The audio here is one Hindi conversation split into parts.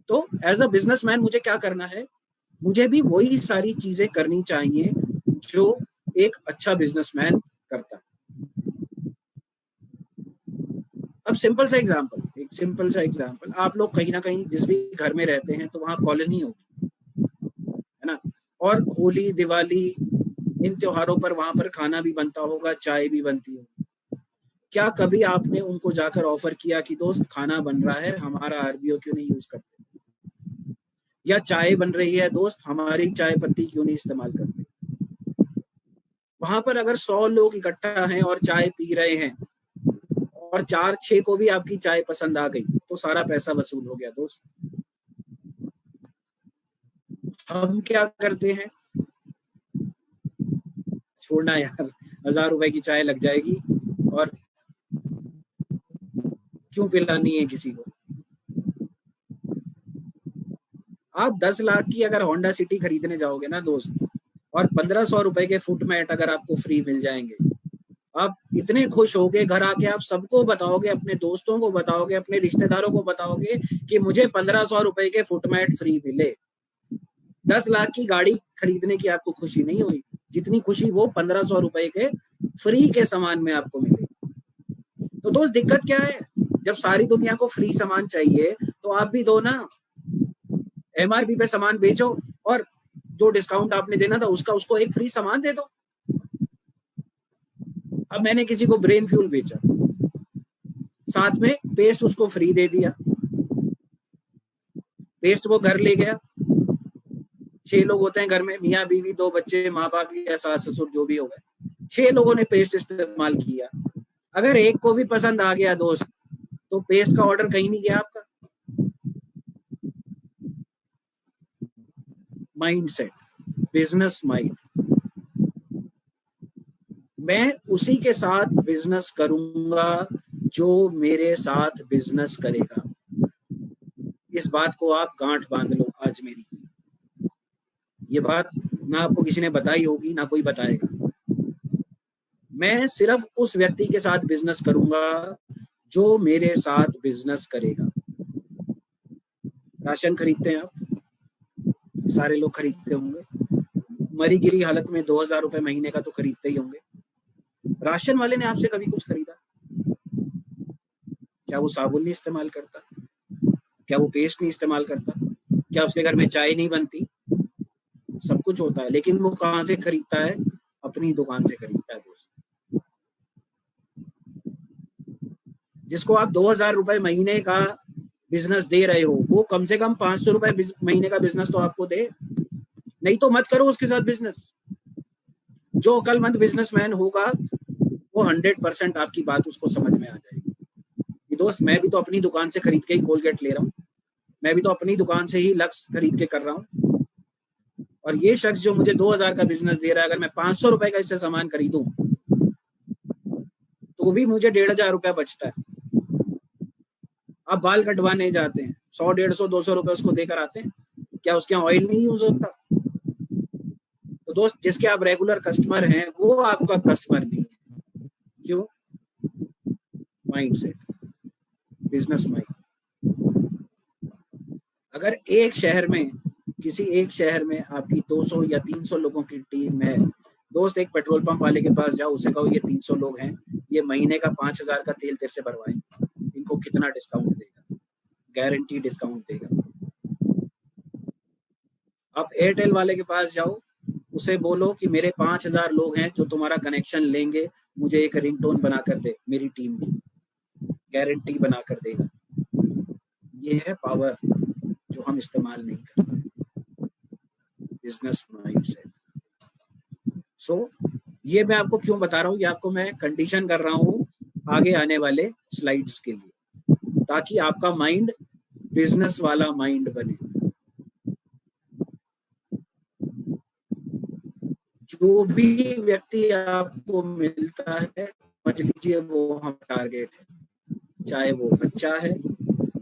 तो एज अ बिजनेसमैन मुझे क्या करना है, मुझे भी वही सारी चीजें करनी चाहिए जो एक अच्छा बिजनेसमैन करता है। अब सिंपल सा एग्जांपल, आप लोग कहीं ना कहीं जिस भी घर में रहते हैं तो वहाँ कॉलोनी होगी, है ना, और होली दिवाली इन त्योहारों पर वहां पर खाना भी बनता होगा, चाय भी बनती होगी। क्या कभी आपने उनको जाकर ऑफर किया कि दोस्त खाना बन रहा है, हमारा आरबीओ क्यों नहीं यूज करते, या चाय बन रही है दोस्त हमारी चाय पत्ती क्यों नहीं इस्तेमाल करते? वहां पर अगर 100 लोग इकट्ठा हैं और चाय पी रहे हैं और 4-6 को भी आपकी चाय पसंद आ गई तो सारा पैसा वसूल हो गया दोस्त। हम क्या करते हैं, छोड़ना यार, 1000 रुपए की चाय लग जाएगी और क्यों पिलानी है किसी को। आप 10 लाख की अगर होंडा सिटी खरीदने जाओगे ना दोस्त, और 1500 रुपए के फुट मैट अगर आपको फ्री मिल जाएंगे, आप इतने खुश होगे, घर आके आप सबको बताओगे, अपने दोस्तों को बताओगे, अपने रिश्तेदारों को बताओगे कि मुझे 1500 रुपए के फुट मैट फ्री मिले। 10 लाख की गाड़ी खरीदने की आपको खुशी नहीं हुई जितनी खुशी वो 1500 रुपए के फ्री के सामान में आपको मिले। तो दोस्त दिक्कत क्या है, जब सारी दुनिया को फ्री सामान चाहिए तो आप भी दो ना, एमआरपी पे सामान बेचो और जो डिस्काउंट आपने देना था उसका उसको एक फ्री सामान दे दो। अब मैंने किसी को ब्रेन फ्यूल बेचा, साथ में पेस्ट उसको फ्री दे दिया, पेस्ट वो घर ले गया, 6 लोग होते हैं घर में, मियाँ बीवी 2 बच्चे, माँ बाप या सास ससुर जो भी हो गए, 6 लोगों ने पेस्ट इस्तेमाल किया। अगर एक को भी पसंद आ गया दोस्त तो पेस्ट का ऑर्डर कहीं नहीं गया आपका। माइंडसेट, बिजनेस माइंड, मैं उसी के साथ बिजनेस करूंगा जो मेरे साथ बिजनेस करेगा। इस बात को आप गांठ बांध लो आज मेरी, ये बात ना आपको किसी ने बताई होगी ना कोई बताएगा। मैं सिर्फ उस व्यक्ति के साथ बिजनेस करूंगा जो मेरे साथ बिजनेस करेगा। राशन खरीदते हैं आप, सारे लोग खरीदते होंगे, मरी गिरी हालत में 2000 रुपए महीने का तो खरीदते ही होंगे। राशन वाले ने आपसे कभी कुछ खरीदा? क्या वो साबुन नहीं इस्तेमाल करता? क्या वो पेस्ट नहीं इस्तेमाल करता? क्या उसके घर में चाय नहीं बनती? सब कुछ होता है, लेकिन वो कहाँ से खरीदता है? अपनी दुकान से खरीदता है दोस्त। जिसको आप 2000 रुपए महीने का बिजनेस दे रहे हो वो कम से कम 500 रुपए महीने का बिजनेस तो आपको दे, नहीं तो मत करो उसके साथ बिजनेस। जो अक्लमंद बिजनेसमैन होगा वो 100% आपकी बात उसको समझ में आ जाएगी कि दोस्त मैं भी तो अपनी दुकान से खरीद के ही कोलगेट ले रहा हूँ, मैं भी तो अपनी दुकान से ही लक्स खरीद के कर रहा हूँ, और ये शख्स जो मुझे 2000 का बिजनेस दे रहा है, अगर मैं 500 रुपए का इससे सामान खरीदूं तो भी मुझे 1500 रुपया बचता है। आप बाल कटवाने जाते हैं, 100, 150, 200 रुपए उसको देकर आते हैं, क्या उसके यहाँ ऑयल नहीं यूज होता? तो दोस्त जिसके आप रेगुलर कस्टमर हैं वो आपका कस्टमर नहीं है। क्यों? Mindset, business mind. अगर एक शहर में, किसी एक शहर में आपकी 200 या 300 लोगों की टीम है दोस्त, एक पेट्रोल पंप वाले के पास जाओ, उसे कहो ये 300 लोग हैं, ये महीने का 5000 का तेल तेरे से भरवाएंगे, इनको कितना डिस्काउंट देगा? गारंटी डिस्काउंट देगा। आप एयरटेल वाले के पास जाओ, उसे बोलो कि मेरे 5000 लोग हैं जो तुम्हारा कनेक्शन लेंगे, मुझे एक रिंगटोन बनाकर दे मेरी टीम की, गारंटी बनाकर देगा। ये है पावर जो हम इस्तेमाल नहीं करते, बिजनेस माइंडसेट। सो ये मैं आपको क्यों बता रहा हूँ, ये आपको मैं कंडीशन कर रहा हूँ आगे आने वाले स्लाइड्स के लिए, ताकि आपका माइंड बिजनेस वाला माइंड बने। जो भी व्यक्ति आपको मिलता है समझ लीजिए वो हम टारगेट है, चाहे वो बच्चा है,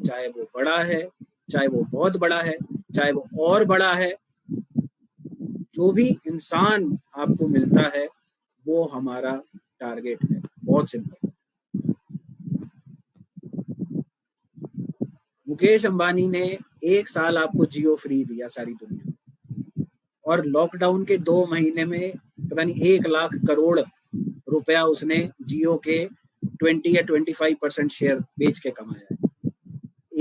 चाहे वो बड़ा है, चाहे वो बहुत बड़ा है, चाहे वो और बड़ा है, जो भी इंसान आपको मिलता है वो हमारा टारगेट है। बहुत सिंपल। मुकेश अंबानी ने 1 साल आपको जियो फ्री दिया सारी दुनिया, और लॉकडाउन के 2 महीने में पता नहीं 1 लाख करोड़ रुपया उसने जियो के 20 या 25% शेयर बेच के कमाया है।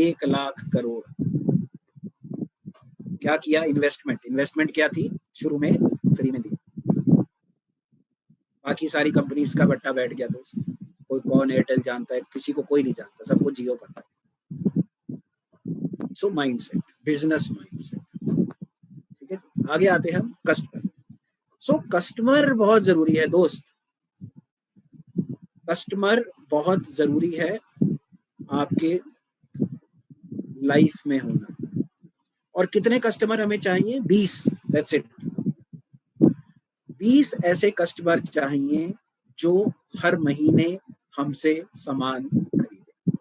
1 लाख करोड़। क्या किया? इन्वेस्टमेंट क्या थी? शुरू में फ्री में दी, बाकी सारी कंपनीज का बट्टा बैठ गया दोस्त। कोई कौन एयरटेल जानता है? किसी को कोई नहीं जानता, सबको जियो पता है। सो माइंडसेट, बिजनेस माइंडसेट। ठीक है, आगे आते हैं हम कस्टमर। सो कस्टमर बहुत जरूरी है दोस्त, कस्टमर बहुत जरूरी है आपके लाइफ में होना। और कितने कस्टमर हमें चाहिए? 20। That's it. 20 ऐसे कस्टमर चाहिए जो हर महीने हमसे सामान खरीदे।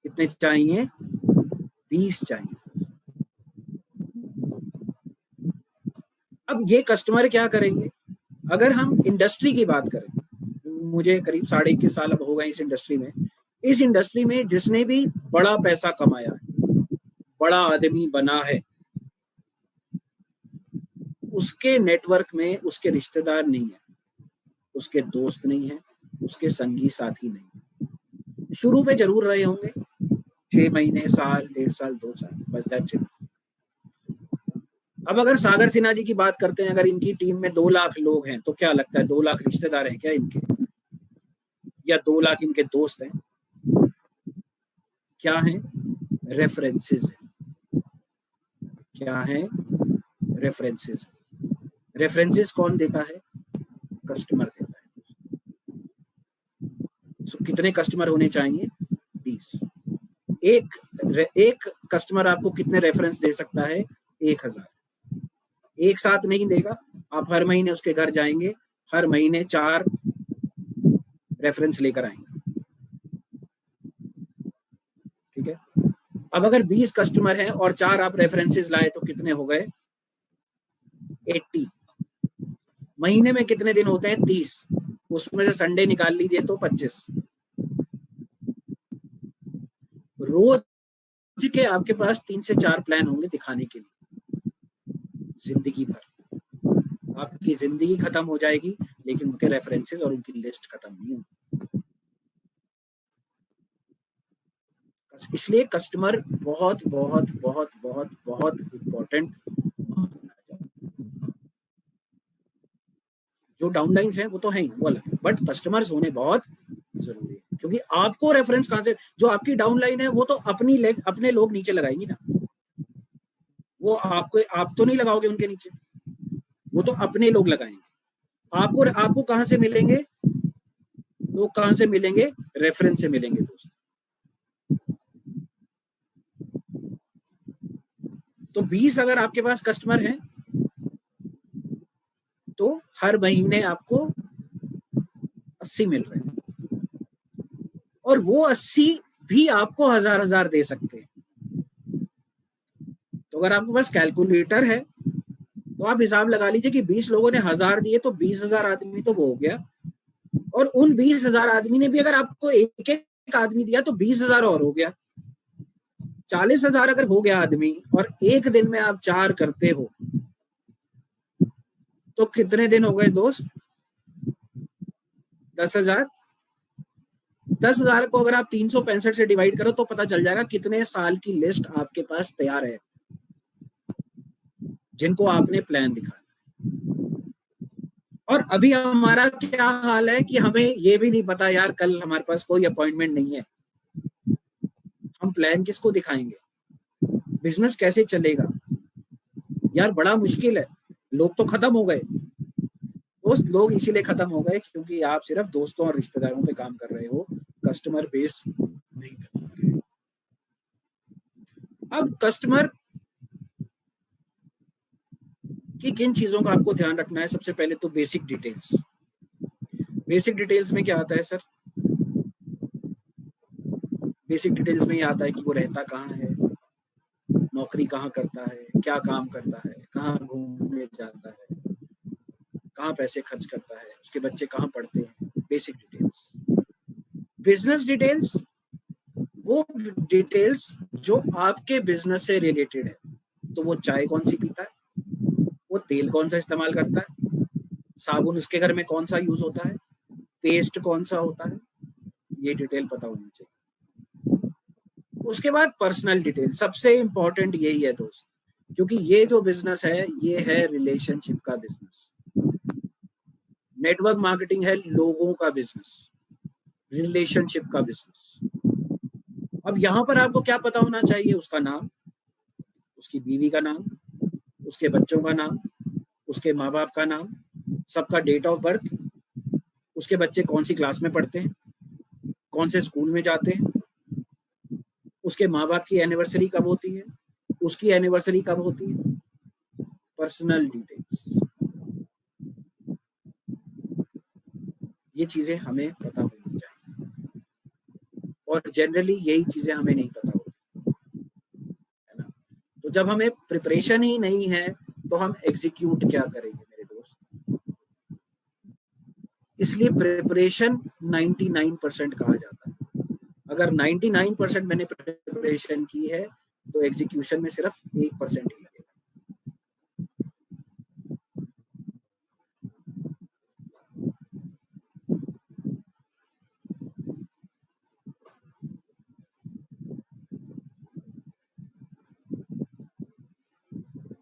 कितने चाहिए? 20 चाहिए। अब ये कस्टमर क्या करेंगे? अगर हम इंडस्ट्री की बात करें, मुझे करीब 21.5 साल अब हो गए इस इंडस्ट्री में। इस इंडस्ट्री में जिसने भी बड़ा पैसा कमाया है, बड़ा आदमी बना है, उसके नेटवर्क में उसके रिश्तेदार नहीं है, उसके दोस्त नहीं है, उसके संगी साथी नहीं है। शुरू में जरूर रहे होंगे, 6 महीने, साल, 1.5 साल, 2 साल, बस दैट्स इट। अब अगर सागर सिन्हा जी की बात करते हैं, अगर इनकी टीम में 2 लाख लोग हैं, तो क्या लगता है 2 लाख रिश्तेदार हैं क्या इनके? या 2 लाख इनके दोस्त हैं? क्या हैं? रेफरेंसेस हैं। क्या हैं? रेफरेंसेस। रेफरेंसेस कौन देता है? कस्टमर देता है। तो कितने कस्टमर होने चाहिए? 20। एक कस्टमर आपको कितने रेफरेंस दे सकता है? 1000। एक साथ नहीं देगा, आप हर महीने उसके घर जाएंगे, हर महीने 4 रेफरेंस लेकर आएंगे। ठीक है, अब अगर 20 कस्टमर हैं और 4 आप रेफरेंसेस लाए तो कितने हो गए? 80। महीने में कितने दिन होते हैं? 30। उसमें से संडे निकाल लीजिए तो 25। रोज के आपके पास 3 से 4 प्लान होंगे दिखाने के लिए, जिंदगी भर। आपकी जिंदगी खत्म हो जाएगी लेकिन उनके रेफरेंसेस और उनकी लिस्ट खत्म नहीं होगी। इसलिए कस्टमर बहुत बहुत बहुत बहुत बहुत इंपॉर्टेंट। जो डाउनलाइंस हैं वो तो है ही, वो अलग है, बट कस्टमर्स होने बहुत जरूरी है, क्योंकि आपको रेफरेंस कहां से? जो आपकी डाउनलाइन है वो तो अपने लोग नीचे लगाएंगी ना, वो आप तो नहीं लगाओगे उनके नीचे, वो तो अपने लोग लगाएंगे। आपको कहां से मिलेंगे लोग? कहां से मिलेंगे? रेफरेंस से मिलेंगे दोस्त। तो 20 अगर आपके पास कस्टमर हैं तो हर महीने आपको 80 मिल रहे हैं, और वो 80 भी आपको 1000 दे सकते हैं। तो अगर आपके पास कैलकुलेटर है तो आप हिसाब लगा लीजिए कि 20 लोगों ने 1000 दिए तो 20,000 आदमी तो वो हो गया, और उन 20,000 आदमी ने भी अगर आपको एक एक आदमी दिया तो 20,000 और हो गया। 40,000 अगर हो गया आदमी, और एक दिन में आप 4 करते हो तो कितने दिन हो गए दोस्त? 10,000। 10,000 को अगर आप 365 से डिवाइड करो तो पता चल जाएगा कितने साल की लिस्ट आपके पास तैयार है जिनको आपने प्लान दिखाया। और अभी हमारा क्या हाल है कि हमें ये भी नहीं पता यार, कल हमारे पास कोई अपॉइंटमेंट नहीं है, हम प्लान किसको दिखाएंगे? बिजनेस कैसे चलेगा यार? बड़ा मुश्किल है। लोग तो खत्म हो गए दोस्त, लोग इसीलिए खत्म हो गए क्योंकि आप सिर्फ दोस्तों और रिश्तेदारों पे काम कर रहे हो, कस्टमर बेस नहीं बना रहे। अब कस्टमर कि किन चीजों का आपको ध्यान रखना है? सबसे पहले तो बेसिक डिटेल्स। बेसिक डिटेल्स में क्या आता है सर? बेसिक डिटेल्स में ये आता है कि वो रहता कहाँ है, नौकरी कहाँ करता है, क्या काम करता है, कहाँ घूमने जाता है, कहाँ पैसे खर्च करता है, उसके बच्चे कहाँ पढ़ते हैं। Basic details. बिजनेस डिटेल्स वो डिटेल्स जो आपके बिजनेस से रिलेटेड है। तो वो चाय कौन सी पीता है, वो तेल कौन सा इस्तेमाल करता है, साबुन उसके घर में कौन सा यूज होता है, पेस्ट कौन सा होता है, ये डिटेल पता होनी चाहिए। उसके बाद पर्सनल डिटेल, सबसे इंपॉर्टेंट यही है दोस्त, क्योंकि ये जो बिजनेस है ये है रिलेशनशिप का बिजनेस। नेटवर्क मार्केटिंग है लोगों का बिजनेस, रिलेशनशिप का बिजनेस। अब यहां पर आपको क्या पता होना चाहिए, उसका नाम, उसकी बीवी का नाम, उसके बच्चों का नाम, उसके माँ बाप का नाम, सबका डेट ऑफ बर्थ, उसके बच्चे कौन सी क्लास में पढ़ते हैं, कौन से स्कूल में जाते हैं, उसके माँ बाप की एनिवर्सरी कब होती है, उसकी एनिवर्सरी कब होती है, पर्सनल डिटेल्स। ये चीजें हमें पता होनी चाहिए और जनरली यही चीजें हमें नहीं पता होती है ना। तो जब हमें प्रिपरेशन ही नहीं है तो हम एग्जीक्यूट क्या करेंगे मेरे दोस्त। इसलिए प्रिपरेशन 99% कहा जाता है। अगर 99% मैंने प्रिपरेशन की है तो एग्जीक्यूशन में सिर्फ 1% ही लगेगा।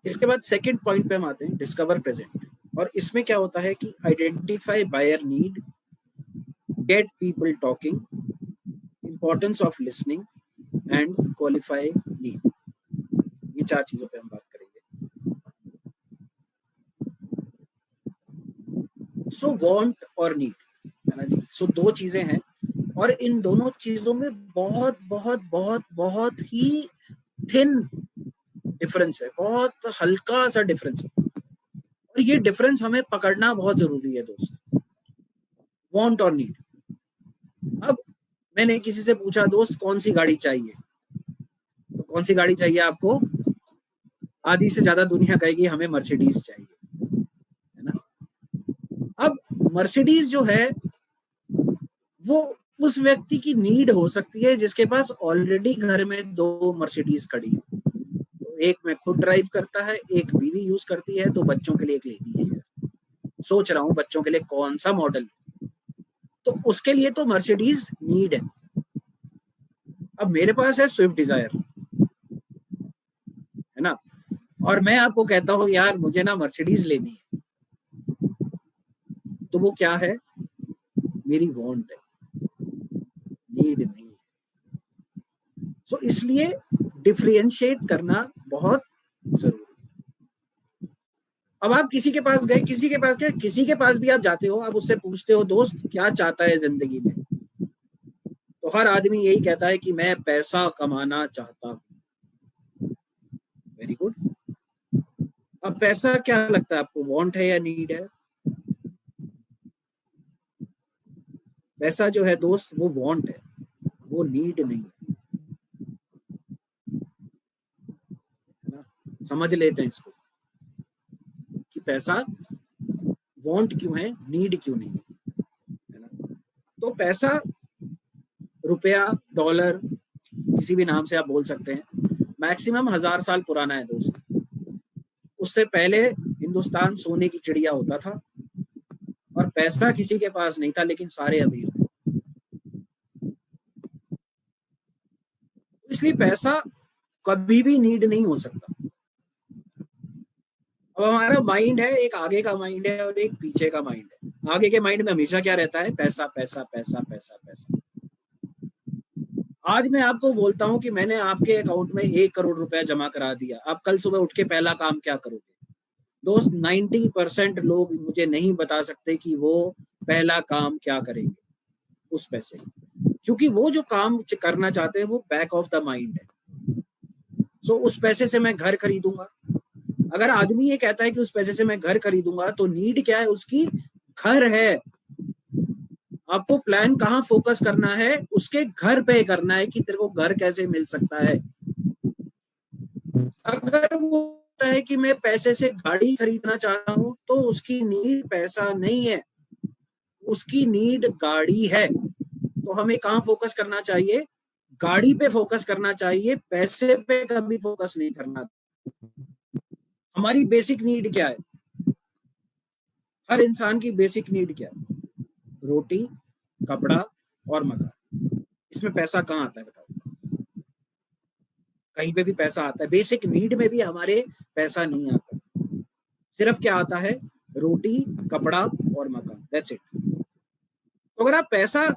इसके बाद सेकंड पॉइंट पे हम आते हैं, डिस्कवर प्रेजेंट। और इसमें क्या होता है कि identify buyer need, get people talking, importance of listening and qualify need. ये 4 चीजों पे हम बात करेंगे। सो वांट और नीड है ना जी। सो 2 चीजें हैं और इन दोनों चीजों में बहुत बहुत बहुत बहुत ही थिन डिफरेंस है, बहुत हल्का सा डिफरेंस है और ये डिफरेंस हमें पकड़ना बहुत जरूरी है दोस्त। वांट और नीड। अब मैंने किसी से पूछा दोस्त कौन सी गाड़ी चाहिए, तो कौन सी गाड़ी चाहिए आपको, आधी से ज्यादा दुनिया कहेगी हमें मर्सिडीज चाहिए, है ना। अब मर्सिडीज जो है वो उस व्यक्ति की नीड हो सकती है जिसके पास ऑलरेडी घर में 2 मर्सिडीज खड़ी है। तो एक में खुद ड्राइव करता है, एक बीवी यूज करती है, तो बच्चों के लिए एक लेनी है। सोच रहा हूँ बच्चों के लिए कौन सा मॉडल, तो उसके लिए तो मर्सिडीज नीड है। अब मेरे पास है स्विफ्ट डिजायर, है ना, और मैं आपको कहता हूँ यार मुझे ना मर्सिडीज लेनी है, तो वो क्या है, मेरी वांट है, नीड नहीं है। सो इसलिए डिफरेंशिएट करना बहुत जरूरी। अब आप किसी के पास गए, किसी के पास भी आप जाते हो, आप उससे पूछते हो दोस्त क्या चाहता है जिंदगी में, तो हर आदमी यही कहता है कि मैं पैसा कमाना चाहता हूँ। Very good. अब पैसा क्या लगता है आपको, वांट है या नीड है? पैसा जो है दोस्त वो वांट है, वो नीड नहीं है ना। समझ लेते हैं इसको कि पैसा वांट क्यों है, नीड क्यों नहीं है ना। तो पैसा, रुपया, डॉलर, किसी भी नाम से आप बोल सकते हैं, मैक्सिमम 1000 साल पुराना है दोस्त। उससे पहले हिंदुस्तान सोने की चिड़िया होता था और पैसा किसी के पास नहीं था लेकिन सारे अमीर थे। इसलिए पैसा कभी भी नीड नहीं हो सकता। अब हमारा माइंड है, एक आगे का माइंड है और एक पीछे का माइंड है। आगे के माइंड में हमेशा क्या रहता है, पैसा पैसा पैसा पैसा पैसा। आज मैं आपको बोलता हूं कि मैंने आपके अकाउंट में 1 करोड़ रुपया जमा करा दिया, आप कल सुबह उठ के पहला काम क्या करोगे? दोस्त 90% लोग मुझे नहीं बता सकते कि वो पहला काम क्या करेंगे उस पैसे, क्योंकि वो जो काम करना चाहते हैं वो बैक ऑफ द माइंड है। सो उस पैसे से मैं घर खरीदूंगा। अगर आदमी ये कहता है कि उस पैसे से मैं घर खरीदूंगा, तो नीड क्या है उसकी, घर है। आपको प्लान कहाँ फोकस करना है, उसके घर पे करना है कि तेरे को घर कैसे मिल सकता है। अगर वो कहता है कि मैं पैसे से गाड़ी खरीदना चाहता हूं, तो उसकी नीड पैसा नहीं है, उसकी नीड गाड़ी है। तो हमें कहाँ फोकस करना चाहिए, गाड़ी पे फोकस करना चाहिए, पैसे पे कभी फोकस नहीं करना। हमारी बेसिक नीड क्या है? हर इंसान की बेसिक नीड क्या है? रोटी, कपड़ा और मकान। इसमें पैसा कहाँ आता है बताओ? कहीं पे भी पैसा आता है? बेसिक नीड में भी हमारे पैसा नहीं आता। सिर्फ क्या आता है? रोटी, कपड़ा और मकान, दैट्स इट। तो अगर आप पैसा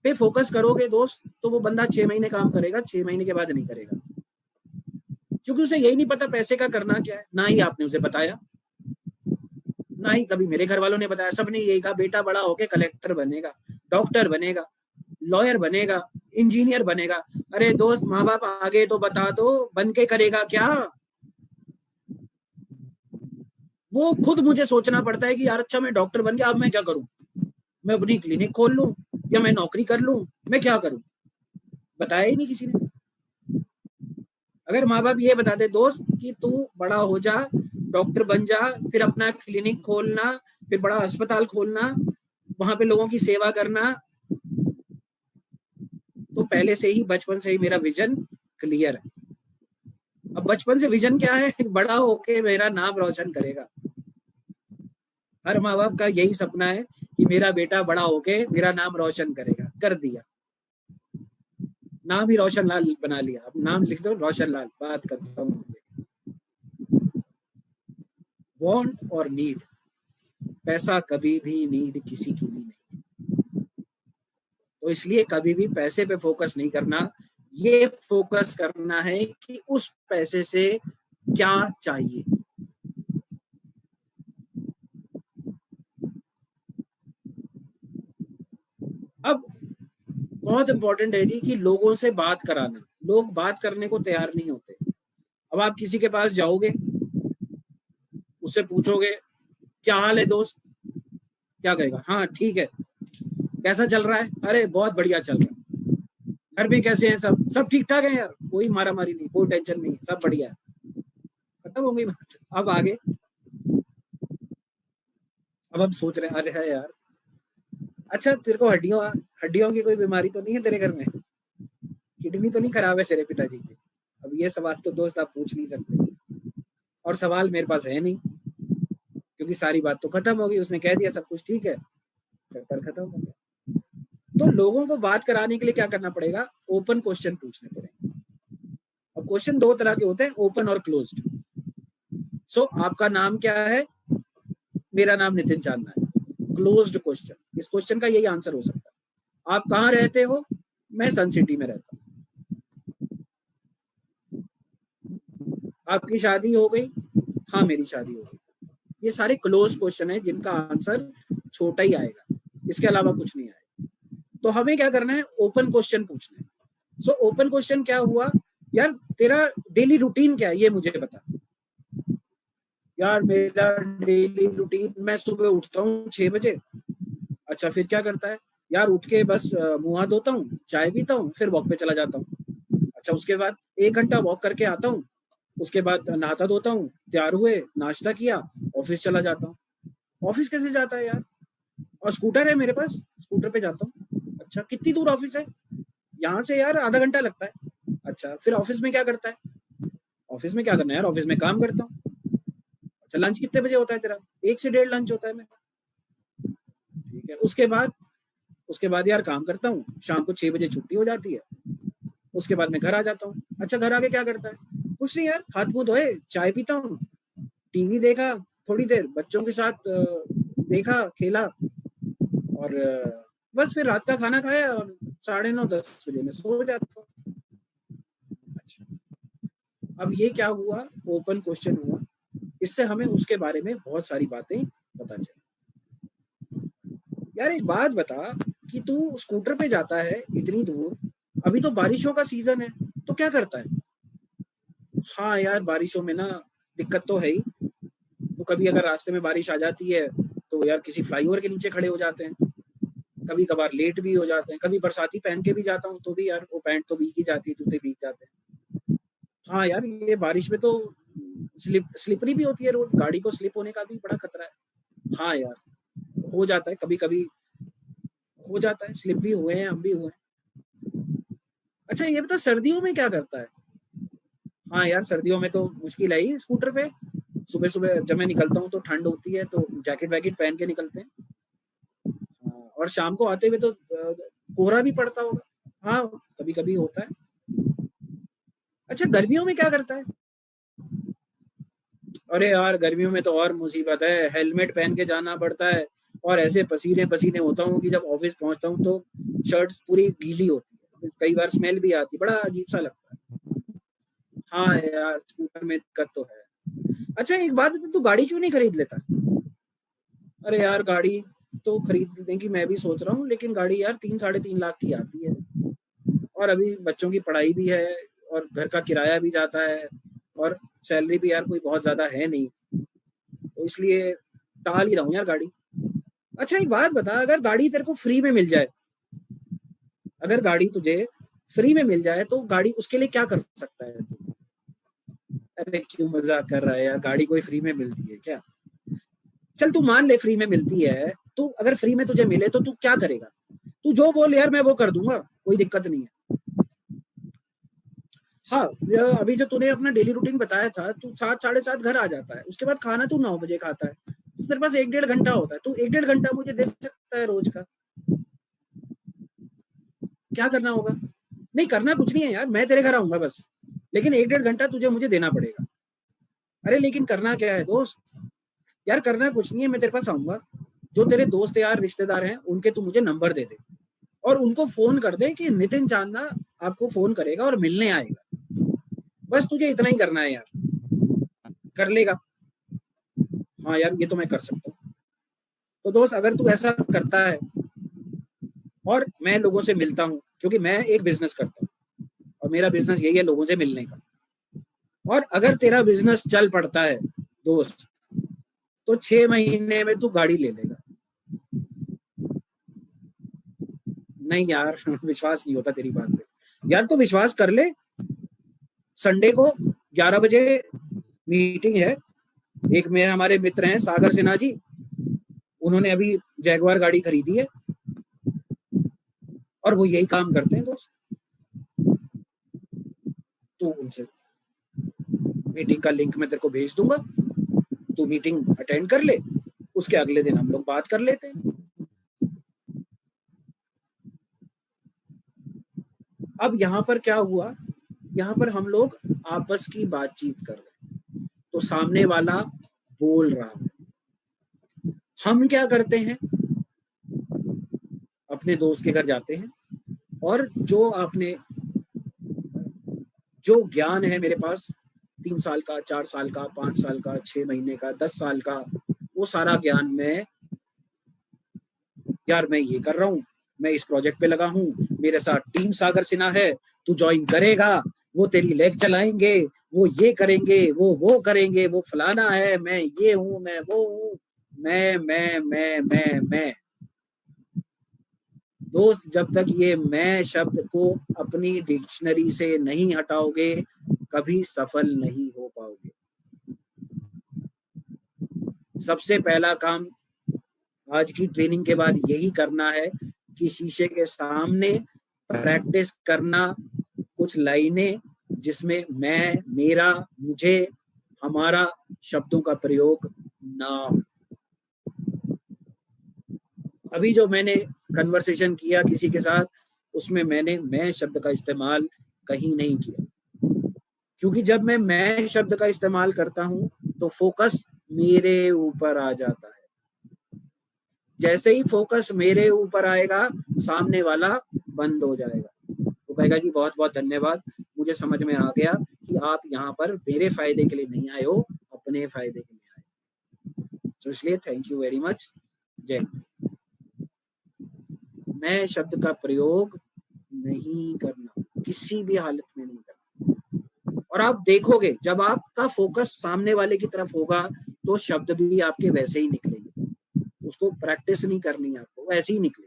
पे फोकस करोगे दोस्त, तो वो बंदा 6 महीने काम करेगा, 6 महीने के बाद नहीं करेगा, क्योंकि उसे यही नहीं पता पैसे का करना क्या है। ना ही आपने उसे बताया, ना ही कभी मेरे घर वालों ने बताया। सबने यही कहा बेटा बड़ा होके कलेक्टर बनेगा, डॉक्टर बनेगा, लॉयर बनेगा, इंजीनियर बनेगा। अरे दोस्त, माँ बाप आगे तो बता दो, बन के करेगा क्या? वो खुद मुझे सोचना पड़ता है कि यार अच्छा मैं डॉक्टर बन गया, अब मैं क्या करूं? मैं अपनी क्लिनिक खोल लूं या मैं नौकरी कर लूं? मैं क्या करूं? बताया ही नहीं किसी ने। अगर माँ बाप ये बताते दोस्त कि तू बड़ा हो जा, डॉक्टर बन जा, फिर अपना क्लिनिक खोलना, फिर बड़ा अस्पताल खोलना, वहां पे लोगों की सेवा करना, तो पहले से ही बचपन से ही मेरा विजन क्लियर है। अब बचपन से विजन क्या है? बड़ा होके मेरा नाम रोशन करेगा। हर माँ बाप का यही सपना है कि मेरा बेटा बड़ा होके मेरा नाम रोशन करेगा। कर दिया, नाम ही रोशन लाल बना लिया। अब नाम लिख दो रोशन लाल, बात करता हूँ। वांट और नीड, पैसा कभी भी नीड किसी की भी नहीं। तो इसलिए कभी भी पैसे पे फोकस नहीं करना, ये फोकस करना है कि उस पैसे से क्या चाहिए। अब बहुत इंपॉर्टेंट है जी कि लोगों से बात कराना। लोग बात करने को तैयार नहीं होते। अब आप किसी के पास जाओगे, उससे पूछोगे क्या हाल है दोस्त, क्या कहेगा? हाँ ठीक है। कैसा चल रहा है? अरे बहुत बढ़िया चल रहा है। घर में कैसे हैं सब? सब ठीक ठाक है यार, कोई मारा मारी नहीं, कोई टेंशन नहीं, सब बढ़िया है। खत्म हो गई बात। अब आगे, अब हम सोच रहे हैं अरे है यार, अच्छा तेरे को हड्डियों हड्डियों की कोई बीमारी तो नहीं है तेरे घर में? किडनी तो नहीं खराब है तेरे पिताजी की? अब ये सवाल तो दोस्त आप पूछ नहीं सकते, और सवाल मेरे पास है नहीं, क्योंकि सारी बात तो खत्म हो गई। उसने कह दिया सब कुछ ठीक है, चक्कर खत्म हो गया। तो लोगों को बात कराने के लिए क्या करना पड़ेगा? ओपन क्वेश्चन पूछने पड़ेंगे। अब क्वेश्चन दो तरह के होते हैं, ओपन और क्लोज्ड। सो आपका नाम क्या है? मेरा नाम नितिन चांदना है। क्लोज्ड क्वेश्चन, इस क्वेश्चन का यही आंसर हो सकता है। आप कहाँ रहते हो? मैं सन सिटी में रहता हूँ। आपकी शादी हो गई? हाँ मेरी शादी हो गई। ये सारे क्लोज क्वेश्चन है जिनका आंसर छोटा ही आएगा, इसके अलावा कुछ नहीं आएगा। तो हमें क्या करना है? ओपन क्वेश्चन पूछना है। सो ओपन क्वेश्चन क्या हुआ? यार तेरा डेली रूटीन क्या है, ये मुझे बता। यार मेरा डेली रूटीन, मैं सुबह उठता हूँ 6 बजे। अच्छा फिर क्या करता है? यार उठ के बस मुंह हाथ धोता हूँ, चाय पीता हूँ, फिर वॉक पे चला जाता हूँ। अच्छा उसके बाद 1 घंटा वॉक करके आता हूँ, उसके बाद नहाता धोता हूँ, तैयार हुए, नाश्ता किया, ऑफिस चला जाता हूँ। ऑफिस कैसे जाता है यार? और स्कूटर है मेरे पास, स्कूटर पे जाता हूँ। अच्छा कितनी दूर ऑफिस है? यहाँ से यार आधा घंटा लगता है। अच्छा फिर ऑफिस में क्या करता है? ऑफिस में क्या करना है यार? ऑफिस में काम करता हूँ। अच्छा लंच कितने बजे होता है तेरा? 1 से 1:30 लंच होता है मेरा। ठीक है, उसके बाद यार काम करता हूँ, शाम को 6 बजे छुट्टी हो जाती है। उसके बाद मैं घर आ जाता हूँ। अच्छा घर आके क्या करता है? कुछ नहीं यार, हाथ मुंह धोए, चाय पीता हूँ, टीवी देखा, थोड़ी देर बच्चों के साथ देखा, खेला, और बस फिर रात का खाना खाया और 9:30-10 बजे में सो जाता हूँ। अच्छा, अब ये क्या हुआ? ओपन क्वेश्चन हुआ। इससे हमें उसके बारे में बहुत सारी बातें पता चली। यार एक बात बता कि तू स्कूटर पे जाता है इतनी दूर, अभी तो बारिशों का सीजन है, तो क्या करता है? हाँ यार बारिशों में ना दिक्कत तो है ही। तो कभी अगर रास्ते में बारिश आ जाती है तो यार किसी फ्लाईओवर के नीचे खड़े हो जाते हैं, कभी कभार लेट भी हो जाते हैं, कभी बरसाती पहन के भी जाता हूँ तो भी यार वो पैंट तो भीग ही जाती है, जूते भीग जाते हैं। हाँ यार ये बारिश में तो स्लिपरी भी होती है रोड, गाड़ी को स्लिप होने का भी बड़ा खतरा है। हाँ यार हो जाता है, कभी कभी हो जाता है, स्लिप भी हुए हैं, हम भी हुए हैं। अच्छा ये बता सर्दियों में क्या करता है? हाँ यार सर्दियों में तो मुश्किल है ही स्कूटर पे। सुबह सुबह जब मैं निकलता हूँ तो ठंड होती है तो जैकेट वैकेट पहन के निकलते हैं। हाँ, और शाम को आते हुए तो कोहरा भी पड़ता होगा। हाँ कभी कभी होता है। अच्छा गर्मियों में क्या करता है? अरे यार गर्मियों में तो और मुसीबत है, हेलमेट पहन के जाना पड़ता है और ऐसे पसीने पसीने होता हूँ कि जब ऑफिस पहुंचता हूँ तो शर्ट पूरी गीली होती है, कई बार स्मेल भी आती है, बड़ा अजीब सा लगता है। हाँ यार स्कूटर में दिक्कत तो है। अच्छा एक बात बता, तू गाड़ी क्यों नहीं खरीद लेता? अरे यार गाड़ी तो खरीदने की मैं भी सोच रहा हूँ, लेकिन गाड़ी यार 3-3.5 लाख की आती है और अभी बच्चों की पढ़ाई भी है और घर का किराया भी जाता है और सैलरी भी यार कोई बहुत ज्यादा है नहीं, तो इसलिए टाल ही रहा हूँ यार गाड़ी। अच्छा एक बात बता, अगर गाड़ी तेरे को फ्री में मिल जाए, अगर गाड़ी तुझे फ्री में मिल जाए तो गाड़ी उसके लिए क्या कर सकता है तू? अरे क्यों मजाक कर रहा है यार, गाड़ी कोई फ्री में मिलती है क्या? चल तू मान ले फ्री में मिलती है, तू अगर फ्री में तुझे मिले तो तू क्या करेगा? तू जो बोल यार मैं वो कर दूंगा, कोई दिक्कत नहीं है। हाँ अभी जो तूने अपना डेली रूटीन बताया था, तू 7-7:30 घर आ जाता है, उसके बाद खाना तू 9 बजे खाता है, तो तेरे पास 1-1.5 घंटा होता है, तू 1-1.5 घंटा मुझे दे सकता है रोज का। क्या करना होगा? नहीं करना कुछ नहीं है यार, मैं तेरे घर आऊंगा बस, लेकिन 1-1.5 घंटा तुझे मुझे देना पड़ेगा। अरे लेकिन करना क्या है दोस्त? यार करना कुछ नहीं है, मैं तेरे पास आऊंगा, जो तेरे दोस्त यार रिश्तेदार हैं उनके तू मुझे नंबर दे दे और उनको फोन कर दे कि नितिन चांदना आपको फोन करेगा और मिलने आएगा। बस तुझे इतना ही करना है यार, कर लेगा? हाँ यार ये तो मैं कर सकता हूँ। तो दोस्त अगर तू ऐसा करता है और मैं लोगों से मिलता हूँ, क्योंकि मैं एक बिजनेस करता हूँ और मेरा बिजनेस यही है लोगों से मिलने का, और अगर तेरा बिजनेस चल पड़ता है दोस्त, तो 6 महीने में तू गाड़ी ले लेगा। नहीं यार विश्वास नहीं होता तेरी बात पे यार, तो विश्वास कर ले। संडे को 11 बजे मीटिंग है, एक मेरे हमारे मित्र हैं सागर सिन्हा जी, उन्होंने अभी जैगवार गाड़ी खरीदी है और वो यही काम करते हैं दोस्त। तो उनसे मीटिंग का लिंक मैं तेरे को भेज दूंगा, तू मीटिंग अटेंड कर ले, उसके अगले दिन हम लोग बात कर लेते हैं। अब यहाँ पर क्या हुआ, यहाँ पर हम लोग आपस की बातचीत कर रहे हैं तो सामने वाला बोल रहा है, हम क्या करते हैं अपने दोस्त के घर जाते हैं और जो आपने जो ज्ञान है मेरे पास 3 साल का, 4 साल का, 5 साल का, 6 महीने का, 10 साल का, वो सारा ज्ञान मैं यार मैं ये कर रहा हूँ, मैं इस प्रोजेक्ट पे लगा हूँ, मेरे साथ टीम सागर सिन्हा है, तू ज्वाइन करेगा, वो तेरी लेग चलाएंगे, वो ये करेंगे, वो करेंगे, वो फलाना है, मैं ये हूँ, मैं वो हूँ, मैं दोस्त, जब तक ये मैं शब्द को अपनी डिक्शनरी से नहीं हटाओगे कभी सफल नहीं हो पाओगे। सबसे पहला काम आज की ट्रेनिंग के बाद यही करना है कि शीशे के सामने प्रैक्टिस करना कुछ लाइनें जिसमें मैं, मेरा, मुझे, हमारा शब्दों का प्रयोग ना हो। अभी जो मैंने कन्वर्सेशन किया किसी के साथ, उसमें मैंने मैं शब्द का इस्तेमाल कहीं नहीं किया, क्योंकि जब मैं शब्द का इस्तेमाल करता हूं तो फोकस मेरे ऊपर आ जाता है। जैसे ही फोकस मेरे ऊपर आएगा सामने वाला बंद हो जाएगा, तो कहेगा जी बहुत बहुत धन्यवाद, मुझे समझ में आ गया कि आप यहाँ पर मेरे फायदे के लिए नहीं आए हो, अपने फायदे के लिए आए। तो इसलिए थैंक यू वेरी मच। जय। मैं शब्द का प्रयोग नहीं करना, किसी भी हालत में नहीं करना। और आप देखोगे जब आपका फोकस सामने वाले की तरफ होगा तो शब्द भी आपके वैसे ही निकलेंगे, उसको प्रैक्टिस नहीं करनी है आपको, वैसे ही निकलेंगे।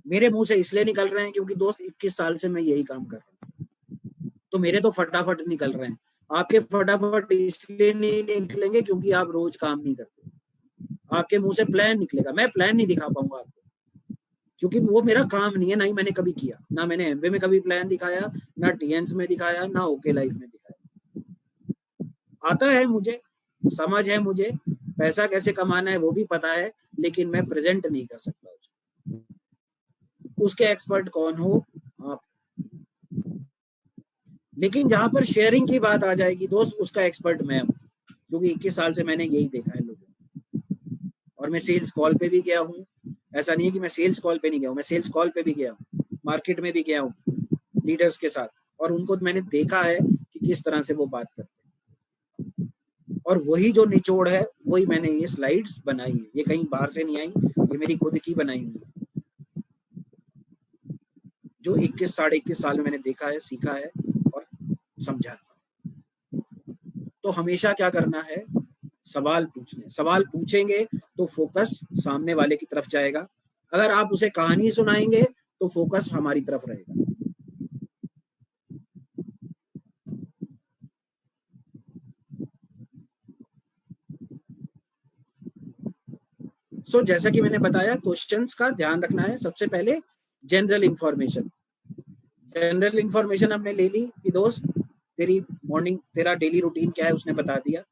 मेरे मुंह से इसलिए निकल रहे हैं क्योंकि दोस्त 21 साल से मैं यही काम कर रहा हूँ, तो मेरे तो फटाफट निकल रहे हैं। आपके फटाफट इसलिए नहीं निकलेंगे क्योंकि आप रोज काम नहीं करते, आपके मुंह से प्लान निकलेगा, मैं प्लान नहीं दिखा पाऊंगा आपको, क्योंकि वो मेरा काम नहीं है, ना ही मैंने कभी किया, ना मैंने एमबीए में कभी प्लान दिखाया, ना टीएन्स में दिखाया, ना ओके लाइफ में दिखाया। आता है मुझे, समझ है मुझे, पैसा कैसे कमाना है वो भी पता है, लेकिन मैं प्रेजेंट नहीं कर सकता उसको। उसके एक्सपर्ट कौन हो आप। लेकिन जहां पर शेयरिंग की बात आ जाएगी दोस्त, उसका एक्सपर्ट मैं हूँ, क्योंकि 21 साल से मैंने यही देखा है लोगों। और मैं सेल्स कॉल पे भी गया हूँ, ऐसा नहीं है कि मैं सेल्स कॉल पे नहीं गया हूँ, मैं सेल्स कॉल पे भी गया हूँ, मार्केट में भी गया हूँ लीडर्स के साथ, और उनको मैंने देखा है कि किस तरह से वो बात करते हैं। और वही जो निचोड़ है, वही मैंने ये स्लाइड्स बनाई है, ये कहीं बाहर से नहीं आई, ये मेरी खुद की बनाई हुई है, जो 21 साढ़े 21 साल में मैंने देखा है, सीखा है और समझा। तो हमेशा क्या करना है, सवाल पूछने, सवाल पूछेंगे तो फोकस सामने वाले की तरफ जाएगा। अगर आप उसे कहानी सुनाएंगे तो फोकस हमारी तरफ रहेगा। जैसा कि मैंने बताया, क्वेश्चंस का ध्यान रखना है। सबसे पहले जनरल इंफॉर्मेशन, जनरल इंफॉर्मेशन हमने ले ली कि दोस्त तेरी मॉर्निंग, तेरा डेली रूटीन क्या है, उसने बता दिया।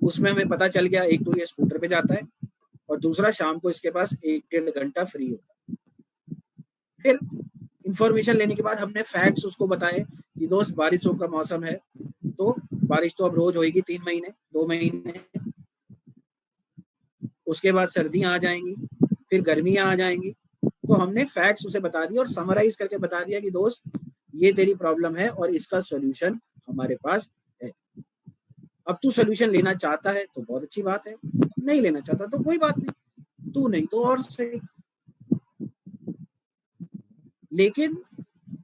उसमें हमें पता चल गया, एक तो ये स्कूटर पे जाता है, और दूसरा शाम को इसके पास 1-1.5 घंटा फ्री होता है। फिर इंफॉर्मेशन लेने के बाद हमने फैक्ट्स उसको बताए कि दोस्त बारिशों का मौसम है, तो बारिश तो अब रोज होगी 3 महीने 2 महीने, उसके बाद सर्दियां आ जाएंगी, फिर गर्मियां आ जाएंगी। तो हमने फैक्ट्स उसे बता दिया और समराइज करके बता दिया कि दोस्त ये तेरी प्रॉब्लम है और इसका सॉल्यूशन हमारे पास है। अब तू सॉल्यूशन लेना चाहता है तो बहुत अच्छी बात है, नहीं लेना चाहता तो कोई बात नहीं, तू नहीं तो और सही। लेकिन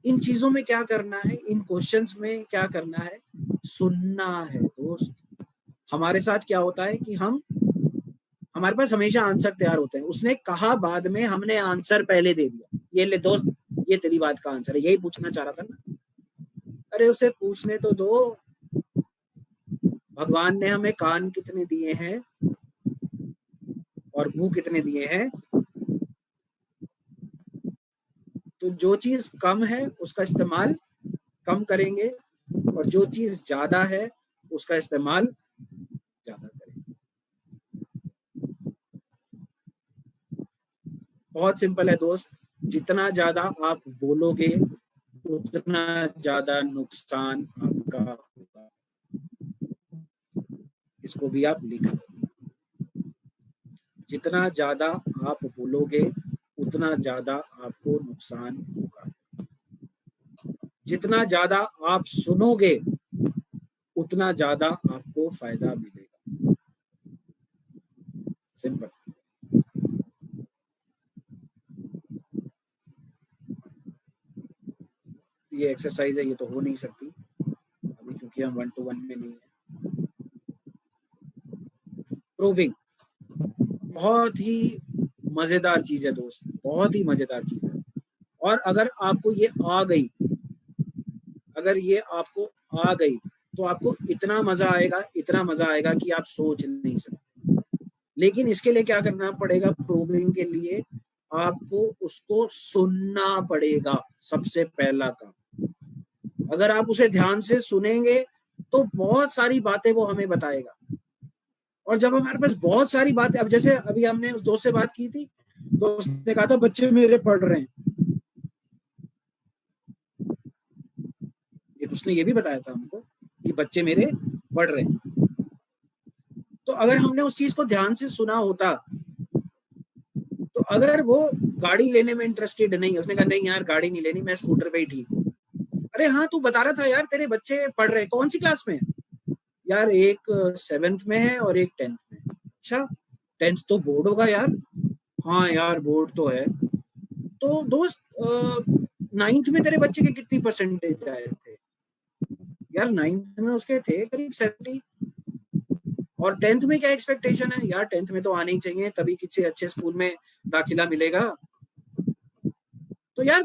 इन चीजों में क्या करना है, इन क्वेश्चंस में क्या करना है, सुनना है दोस्त। हमारे साथ क्या होता है कि हमारे पास हमेशा आंसर तैयार होते हैं, उसने कहा बाद में, हमने आंसर पहले दे दिया, ये ले दोस्त, ये तेरी बात का आंसर है, यही पूछना चाह रहा था ना, अरे उसे पूछने तो दो। भगवान ने हमें कान कितने दिए हैं और मुंह कितने दिए हैं, तो जो चीज कम है उसका इस्तेमाल कम करेंगे, और जो चीज ज्यादा है उसका इस्तेमाल ज्यादा करेंगे। बहुत सिंपल है दोस्त, जितना ज्यादा आप बोलोगे उतना ज्यादा नुकसान आपका होगा। इसको भी आप लिख लो, जितना ज्यादा आप बोलोगे उतना ज्यादा आपको नुकसान होगा, जितना ज्यादा आप सुनोगे उतना ज्यादा आपको फायदा मिलेगा। सिंपल। ये एक्सरसाइज है, ये तो हो नहीं सकती अभी क्योंकि हम 1-to-1 में नहीं है। प्रूविंग बहुत ही मजेदार चीज है दोस्त, बहुत ही मजेदार चीज है। और अगर आपको ये आ गई, अगर ये आपको आ गई तो आपको इतना मजा आएगा, इतना मजा आएगा कि आप सोच नहीं सकते। लेकिन इसके लिए क्या करना पड़ेगा, प्रूविंग के लिए आपको उसको सुनना पड़ेगा, सबसे पहला काम। अगर आप उसे ध्यान से सुनेंगे तो बहुत सारी बातें वो हमें बताएगा। और जब हमारे पास बहुत सारी बातें, अब जैसे अभी हमने उस दोस्त से बात की थी, दोस्त ने कहा था बच्चे मेरे पढ़ रहे हैं, उसने ये भी बताया था हमको कि बच्चे मेरे पढ़ रहे हैं। तो अगर हमने उस चीज को ध्यान से सुना होता, तो अगर वो गाड़ी लेने में इंटरेस्टेड नहीं, उसने कहा नहीं यार गाड़ी नहीं लेनी, मैं स्कूटर पे ही ठीक हूँ। अरे हाँ तू बता रहा था यार तेरे बच्चे पढ़ रहे हैं, कौन सी क्लास में? यार एक 7th में है और एक 10th में। अच्छा 10th तो बोर्ड होगा यार। हाँ यार बोर्ड तो है। तो दोस्त 9th में तेरे बच्चे के कितनी परसेंटेज आए थे? यार 9th में उसके थे करीब 70। और 10th में क्या एक्सपेक्टेशन है? यार 10th में तो आने ही चाहिए, तभी किसी अच्छे स्कूल में दाखिला मिलेगा। तो यार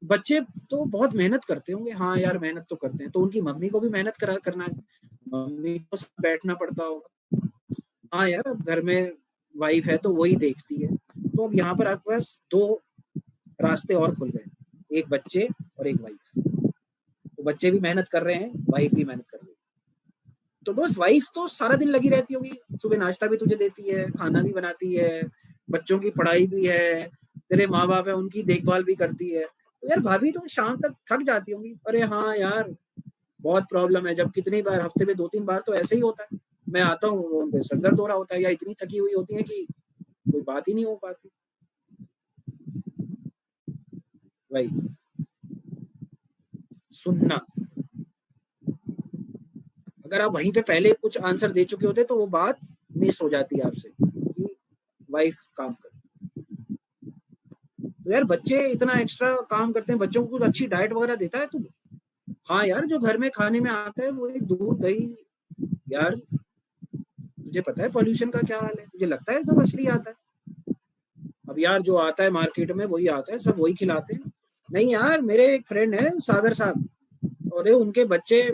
बच्चे तो बहुत मेहनत करते होंगे। हाँ यार मेहनत तो करते हैं, तो उनकी मम्मी को भी मेहनत करना है, मम्मी को बैठना पड़ता होगा। हाँ यार अब घर में वाइफ है तो वही देखती है। तो अब यहाँ पर आपके पास दो रास्ते और खुल गए, एक बच्चे और एक वाइफ। तो बच्चे भी मेहनत कर रहे हैं, वाइफ भी मेहनत कर रही है। तो दोस्त वाइफ तो सारा दिन लगी रहती होगी, सुबह नाश्ता भी तुझे देती है, खाना भी बनाती है, बच्चों की पढ़ाई भी है, तेरे माँ बाप है उनकी देखभाल भी करती है। तो यार भाभी तो शाम तक थक जाती होंगी। अरे हाँ यार, बहुत प्रॉब्लम है, जब कितनी बार हफ्ते में 2-3 बार तो ऐसे ही होता है, मैं आता हूँ उनके सर दर्द हो रहा होता है, या इतनी थकी हुई होती है कि कोई बात ही नहीं हो पाती। भाई सुनना, अगर आप वहीं पे पहले कुछ आंसर दे चुके होते तो वो बात मिस हो जाती है आपसे कि वाइफ काम कर। तो यार बच्चे इतना एक्स्ट्रा काम करते हैं, बच्चों को कुछ अच्छी डाइट वगैरह देता है तू? हाँ यार, जो घर में खाने में आता है वो एक दूध दही। यार तुझे पता है पॉल्यूशन का क्या हाल है? तुझे लगता है सब असली आता है? अब यार जो आता है मार्केट में वही आता है, सब वही खिलाते हैं। नहीं यार, मेरे एक फ्रेंड है सागर साहब, और उनके बच्चे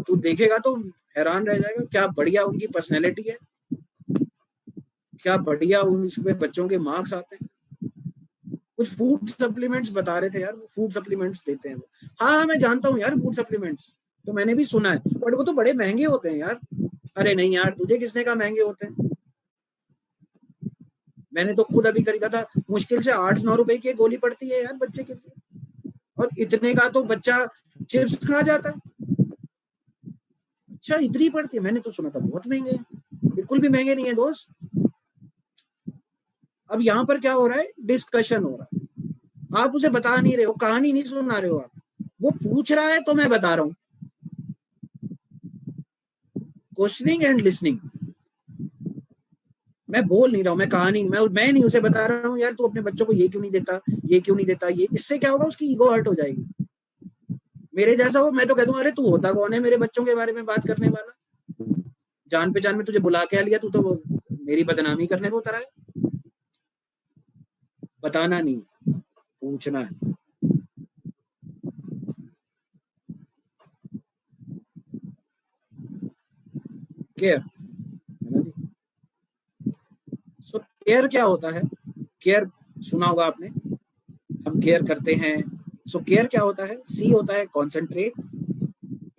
तू देखेगा तो हैरान रह जाएगा, क्या बढ़िया उनकी पर्सनैलिटी है, क्या बढ़िया उनमें बच्चों के मार्क्स आते हैं। कुछ फूड सप्लीमेंट्स बता रहे थे यार, वो फूड सप्लीमेंट्स देते हैं वो। हाँ मैं जानता हूँ यार, फूड सप्लीमेंट्स तो मैंने भी सुना है, बट वो तो बड़े महंगे होते हैं यार। अरे नहीं यार, तुझे किसने कहा महंगे होते हैं? मैंने तो खुद अभी खरीदा था, मुश्किल से 8-9 रुपए की गोली पड़ती है यार बच्चे के लिए, और इतने का तो बच्चा चिप्स खा जाता है। अच्छा इतनी पड़ती है? मैंने तो सुना था बहुत महंगे हैं। बिल्कुल भी महंगे नहीं है दोस्त। अब यहाँ पर क्या हो रहा है, डिस्कशन हो रहा है, आप उसे बता नहीं रहे हो, कहानी नहीं सुना रहे हो आप, वो पूछ रहा है तो मैं बता रहा हूँ। क्वेश्चनिंग एंड लिसनिंग, मैं बोल नहीं रहा हूँ, मैं कहानी मैं नहीं उसे बता रहा हूँ यार तू अपने बच्चों को ये क्यों नहीं देता, ये क्यों नहीं देता, ये इससे क्या होगा, उसकी ईगो हर्ट हो जाएगी। मेरे जैसा हो मैं तो कह दूंगा अरे तू होता कौन है मेरे बच्चों के बारे में बात करने वाला, जान पहचान में तुझे बुला के आ लिया, तू तो मेरी बदनामी करने को उतरा है। बताना नहीं, पूछना है। केयर है ना जी। सो केयर क्या होता है? केयर सुना होगा आपने, हम केयर करते हैं। सो केयर क्या होता है? सी होता है कॉन्सेंट्रेट,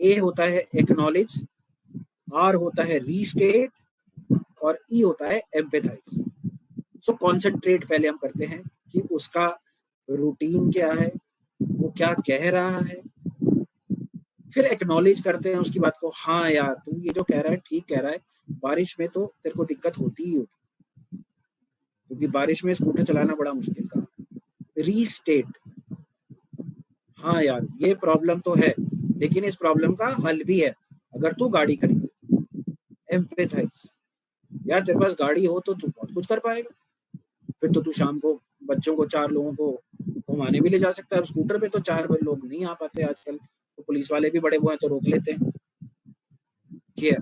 ए होता है एक्नॉलेज, आर होता है रीस्टेट, और ई होता है एम्पैथाइज। सो कॉन्सेंट्रेट पहले हम करते हैं कि उसका रूटीन क्या है, वो क्या कह रहा है। फिर एक्नॉलेज करते हैं उसकी बात को, हाँ यार तू ये जो कह रहा है ठीक कह रहा है, बारिश में तो तेरे को दिक्कत होती ही होगी, क्योंकि बारिश में स्कूटर चलाना बड़ा मुश्किल काम है। रीस्टेट, हाँ यार ये प्रॉब्लम तो है, लेकिन इस प्रॉब्लम का हल भी है अगर तू गाड़ी खरीदे। एम्पैथाइज, यार तेरे पास गाड़ी हो तो तू बहुत कुछ कर पाएगा, फिर तो तू शाम को बच्चों को 4 लोगों को घुमाने भी ले जा सकता है। स्कूटर पे तो 4 लोग नहीं आ पाते आजकल, तो पुलिस वाले भी बड़े वो हैं तो रोक लेते हैं। केयर,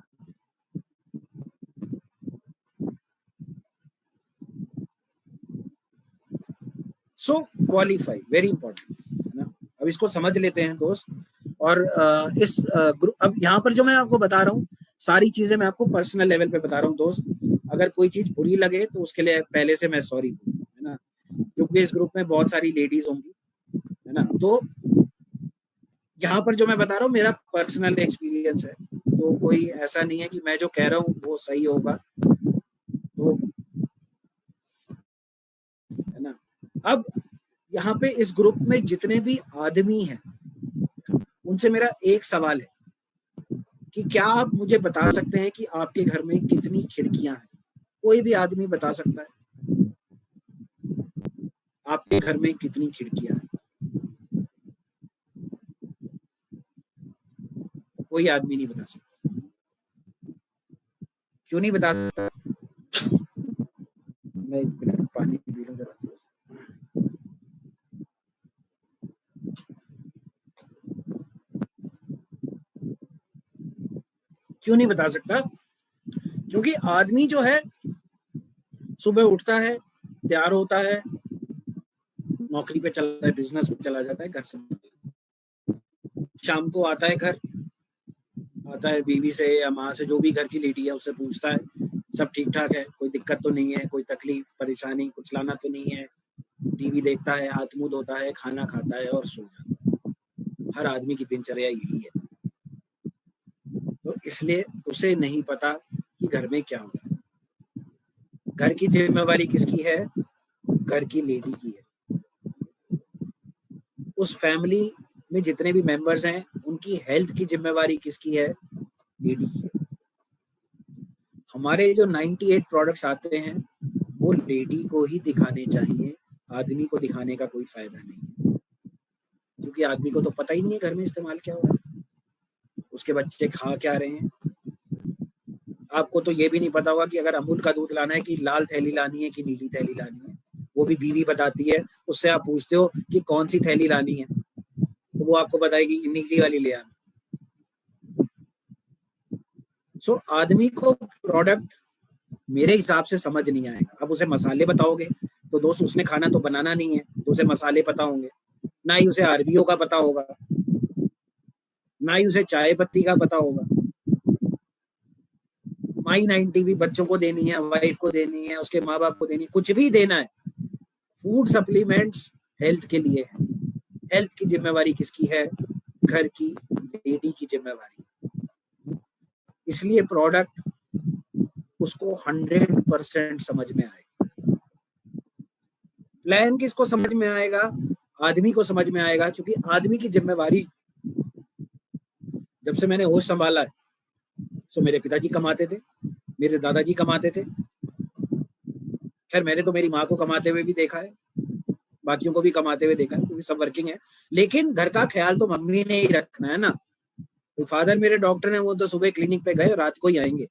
सो क्वालिफाई, वेरी इंपॉर्टेंट है ना। अब इसको समझ लेते हैं दोस्त, और इस ग्रुप, अब यहाँ पर जो मैं आपको बता रहा हूँ सारी चीजें मैं आपको पर्सनल लेवल पे बता रहा हूँ दोस्त। अगर कोई चीज बुरी लगे तो उसके लिए पहले से मैं सॉरी है ना, क्योंकि इस ग्रुप में बहुत सारी लेडीज होंगी है ना। तो यहाँ पर जो मैं बता रहा हूँ मेरा पर्सनल एक्सपीरियंस है, तो कोई ऐसा नहीं है कि मैं जो कह रहा हूँ वो सही होगा, तो है ना। अब यहाँ पे इस ग्रुप में जितने भी आदमी हैं उनसे मेरा एक सवाल है कि क्या आप मुझे बता सकते हैं कि आपके घर में कितनी खिड़कियां हैं? कोई भी आदमी बता सकता है आपके घर में कितनी खिड़कियां हैं? कोई आदमी नहीं बता सकता। क्यों नहीं बता सकता? मैं 1 मिनट पानी पी लूं जरा से। क्यों नहीं बता सकता? क्योंकि आदमी जो है सुबह उठता है, तैयार होता है, नौकरी पे चला जाता है, बिजनेस पे चला जाता है, घर से शाम को आता है घर, आता है बीवी से या माँ से, जो भी घर की लेडी है उससे पूछता है सब ठीक ठाक है, कोई दिक्कत तो नहीं है, कोई तकलीफ परेशानी कुछ लाना तो नहीं है, टीवी देखता है, हाथ मुंह धोता है, खाना खाता है और सो जाता है। हर आदमी की दिनचर्या यही है। तो इसलिए उसे नहीं पता कि घर में क्या हो रहा है। घर की जिम्मेवारी किसकी है? घर की लेडी की है। उस फैमिली में जितने भी मेंबर्स हैं उनकी हेल्थ की जिम्मेवारी किसकी है? लेडी की है। हमारे जो 98 प्रोडक्ट्स आते हैं वो लेडी को ही दिखाने चाहिए, आदमी को दिखाने का कोई फायदा नहीं, क्योंकि आदमी को तो पता ही नहीं है घर में इस्तेमाल क्या हो रहा है, उसके बच्चे खा क्या रहे हैं। आपको तो ये भी नहीं पता होगा कि अगर अमूल का दूध लाना है कि लाल थैली लानी है कि नीली थैली लानी है, वो भी बीवी बताती है। उससे आप पूछते हो कि कौन सी थैली लानी है, तो वो आपको बताएगी नीली वाली ले आना। सो आदमी को प्रोडक्ट मेरे हिसाब से समझ नहीं आएगा। अब उसे मसाले बताओगे तो दोस्त उसने खाना तो बनाना नहीं है, तो उसे मसाले पता होंगे, ना ही उसे आरबीओ का पता होगा, ना ही उसे चाय पत्ती का पता होगा। माई 90 भी बच्चों को देनी है, वाइफ को देनी है, उसके माँ बाप को देनी है, कुछ भी देना है। फूड सप्लीमेंट्स हेल्थ के लिए है। हेल्थ की जिम्मेवारी किसकी है? घर की लेडी की जिम्मेवारी। इसलिए प्रोडक्ट उसको 100% समझ में आएगा। प्लान किसको समझ में आएगा? आदमी को समझ में आएगा, क्योंकि आदमी की जिम्मेवारी, जब से मैंने होश संभाला है, सो मेरे पिताजी कमाते थे, मेरे दादाजी कमाते थे। खैर मैंने तो मेरी माँ को कमाते हुए भी देखा है, बाकियों को भी कमाते हुए देखा है, क्योंकि सब वर्किंग है। लेकिन घर का ख्याल तो मम्मी ने ही रखना है ना। तो फादर मेरे डॉक्टर हैं, वो तो सुबह क्लिनिक पे गए, रात को ही आएंगे।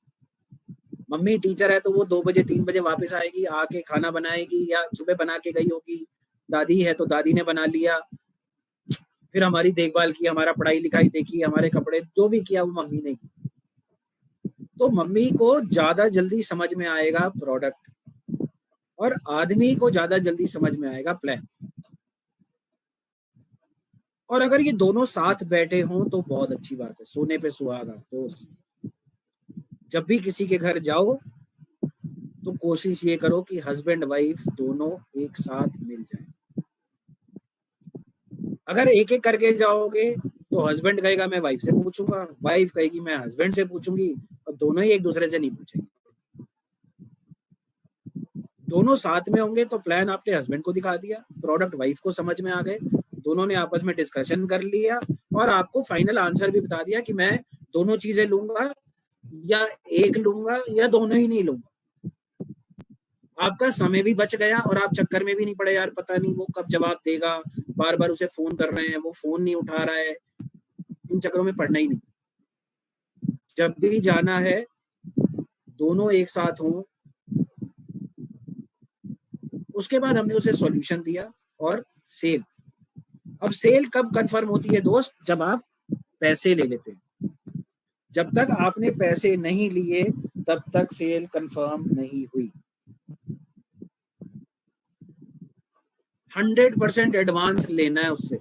मम्मी टीचर है तो वो 2 बजे 3 बजे वापस आएगी, आके खाना बनाएगी, या सुबह बना के गई होगी। दादी है तो दादी ने बना लिया, फिर हमारी देखभाल की, हमारा पढ़ाई लिखाई देखी, हमारे कपड़े जो भी किया वो मम्मी ने की। तो मम्मी को ज्यादा जल्दी समझ में आएगा प्रोडक्ट, और आदमी को ज्यादा जल्दी समझ में आएगा प्लान। और अगर ये दोनों साथ बैठे हों तो बहुत अच्छी बात है, सोने पे सुहागा। तो जब भी किसी के घर जाओ तो कोशिश ये करो कि हस्बैंड वाइफ दोनों एक साथ मिल जाए। अगर एक एक करके जाओगे तो हस्बैंड कहेगा मैं वाइफ से पूछूंगा, वाइफ कहेगी मैं हस्बैंड से पूछूंगी, और दोनों ही एक दूसरे से नहीं पूछेंगे। दोनों साथ में होंगे तो प्लान आपने हस्बैंड को दिखा दिया, प्रोडक्ट वाइफ को समझ में आ गए, दोनों ने आपस में डिस्कशन कर लिया और आपको फाइनल आंसर भी बता दिया कि मैं दोनों चीजें लूंगा या एक लूंगा या दोनों ही नहीं लूंगा। आपका समय भी बच गया और आप चक्कर में भी नहीं पड़े, यार पता नहीं वो कब जवाब देगा, बार बार उसे फोन कर रहे हैं, वो फोन नहीं उठा रहा है, इन चक्करों में पड़ना ही नहीं। जब भी जाना है दोनों एक साथ हों। उसके बाद हमने उसे सॉल्यूशन दिया और सेल। अब सेल कब कंफर्म होती है दोस्त? जब आप पैसे ले लेते हैं। जब तक आपने पैसे नहीं लिए तब तक सेल कंफर्म नहीं हुई। 100% एडवांस लेना है उससे।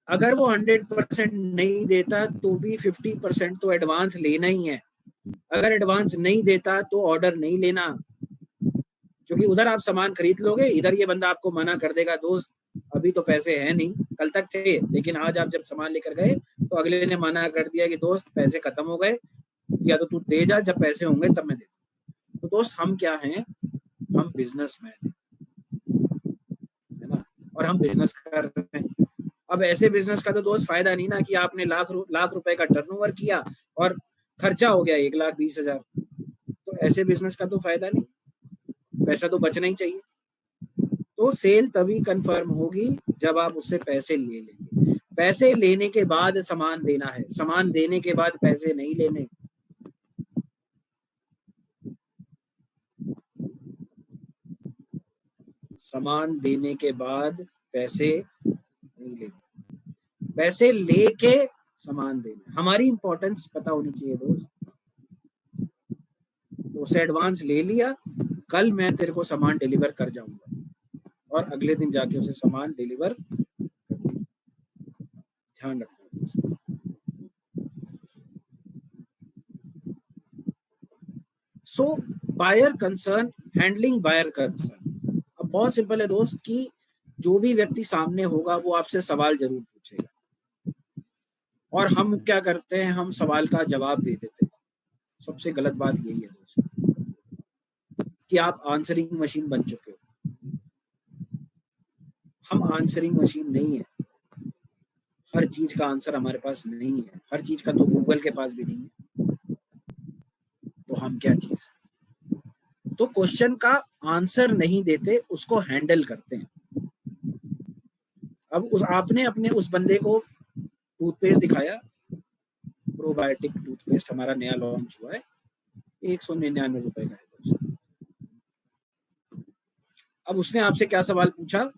अगर वो 100% नहीं देता तो भी 50% तो एडवांस लेना ही है। अगर एडवांस नहीं देता तो ऑर्डर नहीं लेना, क्योंकि उधर आप सामान खरीद लोगे, इधर ये बंदा आपको मना कर देगा, दोस्त अभी तो पैसे हैं नहीं, कल तक थे लेकिन आज आप जब सामान लेकर गए तो अगले ने मना कर दिया कि दोस्त पैसे खत्म हो गए, या तो तू दे जा, जब पैसे होंगे तब मैं दे दूँ। तो दोस्त हम क्या हैं? हम बिजनेसमैन है ना, और हम बिजनेस कर रहे हैं। अब ऐसे बिजनेस का तो दोस्त फायदा नहीं ना कि आपने लाख रुपए का टर्नओवर किया और खर्चा हो गया 1,20,000। तो ऐसे बिजनेस का तो फायदा नहीं, पैसा तो बचना ही चाहिए। तो सेल तभी कंफर्म होगी जब आप उससे पैसे ले लेंगे। पैसे लेने के बाद सामान देना है, सामान देने के बाद पैसे नहीं लेने। सामान देने के बाद पैसे नहीं लेने, पैसे लेके सामान देना। हमारी इंपॉर्टेंस पता होनी चाहिए दोस्त। तो उसे एडवांस ले लिया, कल मैं तेरे को सामान डिलीवर कर जाऊंगा, और अगले दिन जाके उसे सामान डिलीवर कर दिया। ध्यान रखना। So buyer concern, handling buyer concern. अब बहुत सिंपल है दोस्त कि जो भी व्यक्ति सामने होगा वो आपसे सवाल जरूर पूछेगा, और हम क्या करते हैं, हम सवाल का जवाब दे देते हैं। सबसे गलत बात यही है दोस्त कि आप आंसरिंग मशीन बन चुके हो। हम आंसरिंग मशीन नहीं है। हर चीज का आंसर हमारे पास नहीं है, हर चीज का तो गूगल के पास भी नहीं है, तो हम क्या चीज। तो क्वेश्चन का आंसर नहीं देते, उसको हैंडल करते हैं। अब आपने अपने उस बंदे को टूथपेस्ट दिखाया, प्रोबायोटिक टूथपेस्ट हमारा नया लॉन्च हुआ है, 199 रुपए का है। अब उसने आपसे क्या सवाल पूछा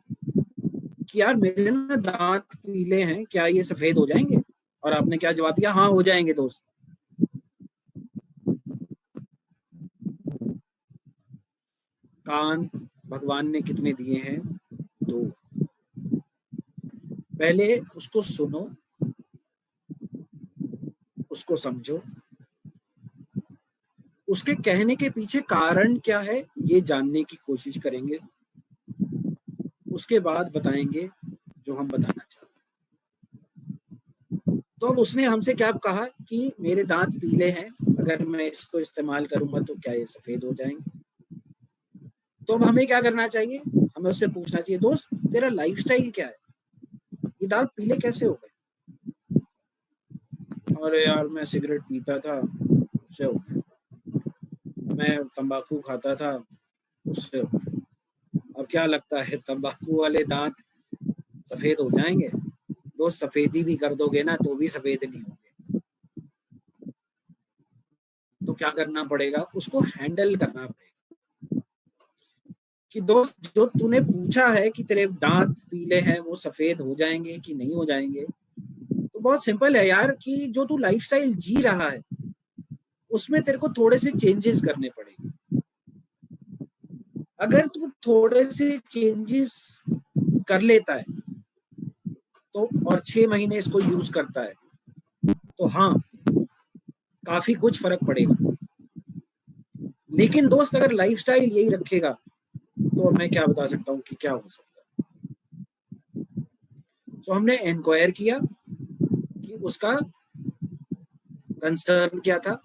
कि यार मेरे ना दांत पीले हैं, क्या ये सफेद हो जाएंगे? और आपने क्या जवाब दिया? हाँ हो जाएंगे दोस्त। कान भगवान ने कितने दिए हैं? 2। पहले उसको सुनो, उसको समझो, उसके कहने के पीछे कारण क्या है ये जानने की कोशिश करेंगे, उसके बाद बताएंगे जो हम बताना चाहते हैं। तो अब उसने हमसे क्या कहा कि मेरे दांत पीले हैं, अगर मैं इसको इस्तेमाल करूंगा तो क्या ये सफेद हो जाएंगे? तो अब हमें क्या करना चाहिए? हमें उससे पूछना चाहिए, दोस्त तेरा लाइफस्टाइल क्या है, ये दांत पीले कैसे हो गए? अरे यार मैं सिगरेट पीता था, उससे हो गया। मैं तंबाकू खाता था, उससे हो गया। अब क्या लगता है तंबाकू वाले दांत सफेद हो जाएंगे? दोस्त सफेदी भी कर दोगे ना तो भी सफेद नहीं होंगे। तो क्या करना पड़ेगा? उसको हैंडल करना पड़ेगा कि दोस्त जो तूने पूछा है कि तेरे दांत पीले हैं वो सफेद हो जाएंगे कि नहीं हो जाएंगे, तो बहुत सिंपल है यार कि जो तू लाइफस्टाइल जी रहा है उसमें तेरे को थोड़े से चेंजेस करने पड़ेंगे। अगर तू थोड़े से चेंजेस कर लेता है तो और 6 महीने इसको यूज करता है तो हाँ काफी कुछ फर्क पड़ेगा। लेकिन दोस्त अगर लाइफस्टाइल यही रखेगा तो मैं क्या बता सकता हूँ कि क्या हो सकता है। तो हमने इंक्वायर किया कि उसका कंसर्न क्या था,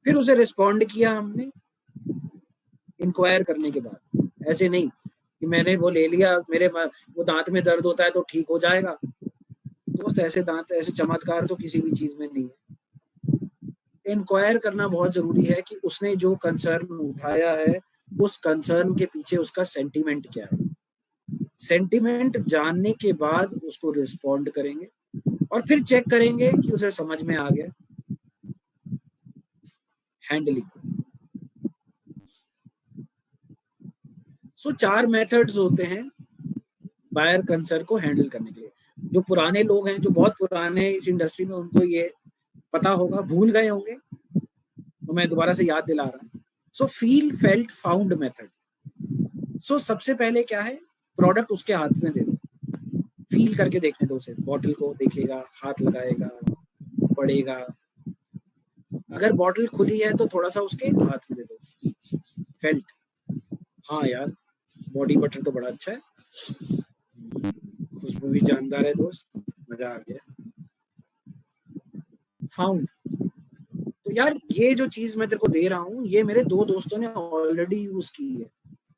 फिर उसे रिस्पॉन्ड किया हमने इंक्वायर करने के बाद। ऐसे नहीं कि मैंने वो ले लिया, मेरे वो दांत में दर्द होता है तो ठीक हो जाएगा। दोस्त ऐसे दांत, ऐसे चमत्कार तो किसी भी चीज में नहीं है। इंक्वायर करना बहुत जरूरी है कि उसने जो कंसर्न उठाया है उस कंसर्न के पीछे उसका सेंटीमेंट क्या है। सेंटीमेंट जानने के बाद उसको रिस्पॉन्ड करेंगे और फिर चेक करेंगे कि उसे समझ में आ गया। हैंडलिंग। सो 4 मेथड्स होते हैं बायर कंसर्न को हैंडल करने के लिए। जो पुराने लोग हैं, जो बहुत पुराने इस इंडस्ट्री में, उनको ये पता होगा, भूल गए होंगे तो मैं दोबारा से याद दिला रहा हूँ। So feel felt found method. So सबसे पहले क्या है, प्रोडक्ट उसके हाथ में दे दो, फील करके देखने दो उसे, बॉटल को देखेगा, हाथ लगाएगा, पड़ेगा। अगर बॉटल खुली है तो थोड़ा सा उसके हाथ में दे दो, फेल्ट। हाँ यार बॉडी बटर तो बड़ा अच्छा है, खुशबू भी जानदार है दोस्त, मजा आ गया। फाउंड। तो यार ये जो चीज मैं तेरे को दे रहा हूँ ये मेरे 2 दोस्तों ने ऑलरेडी यूज की है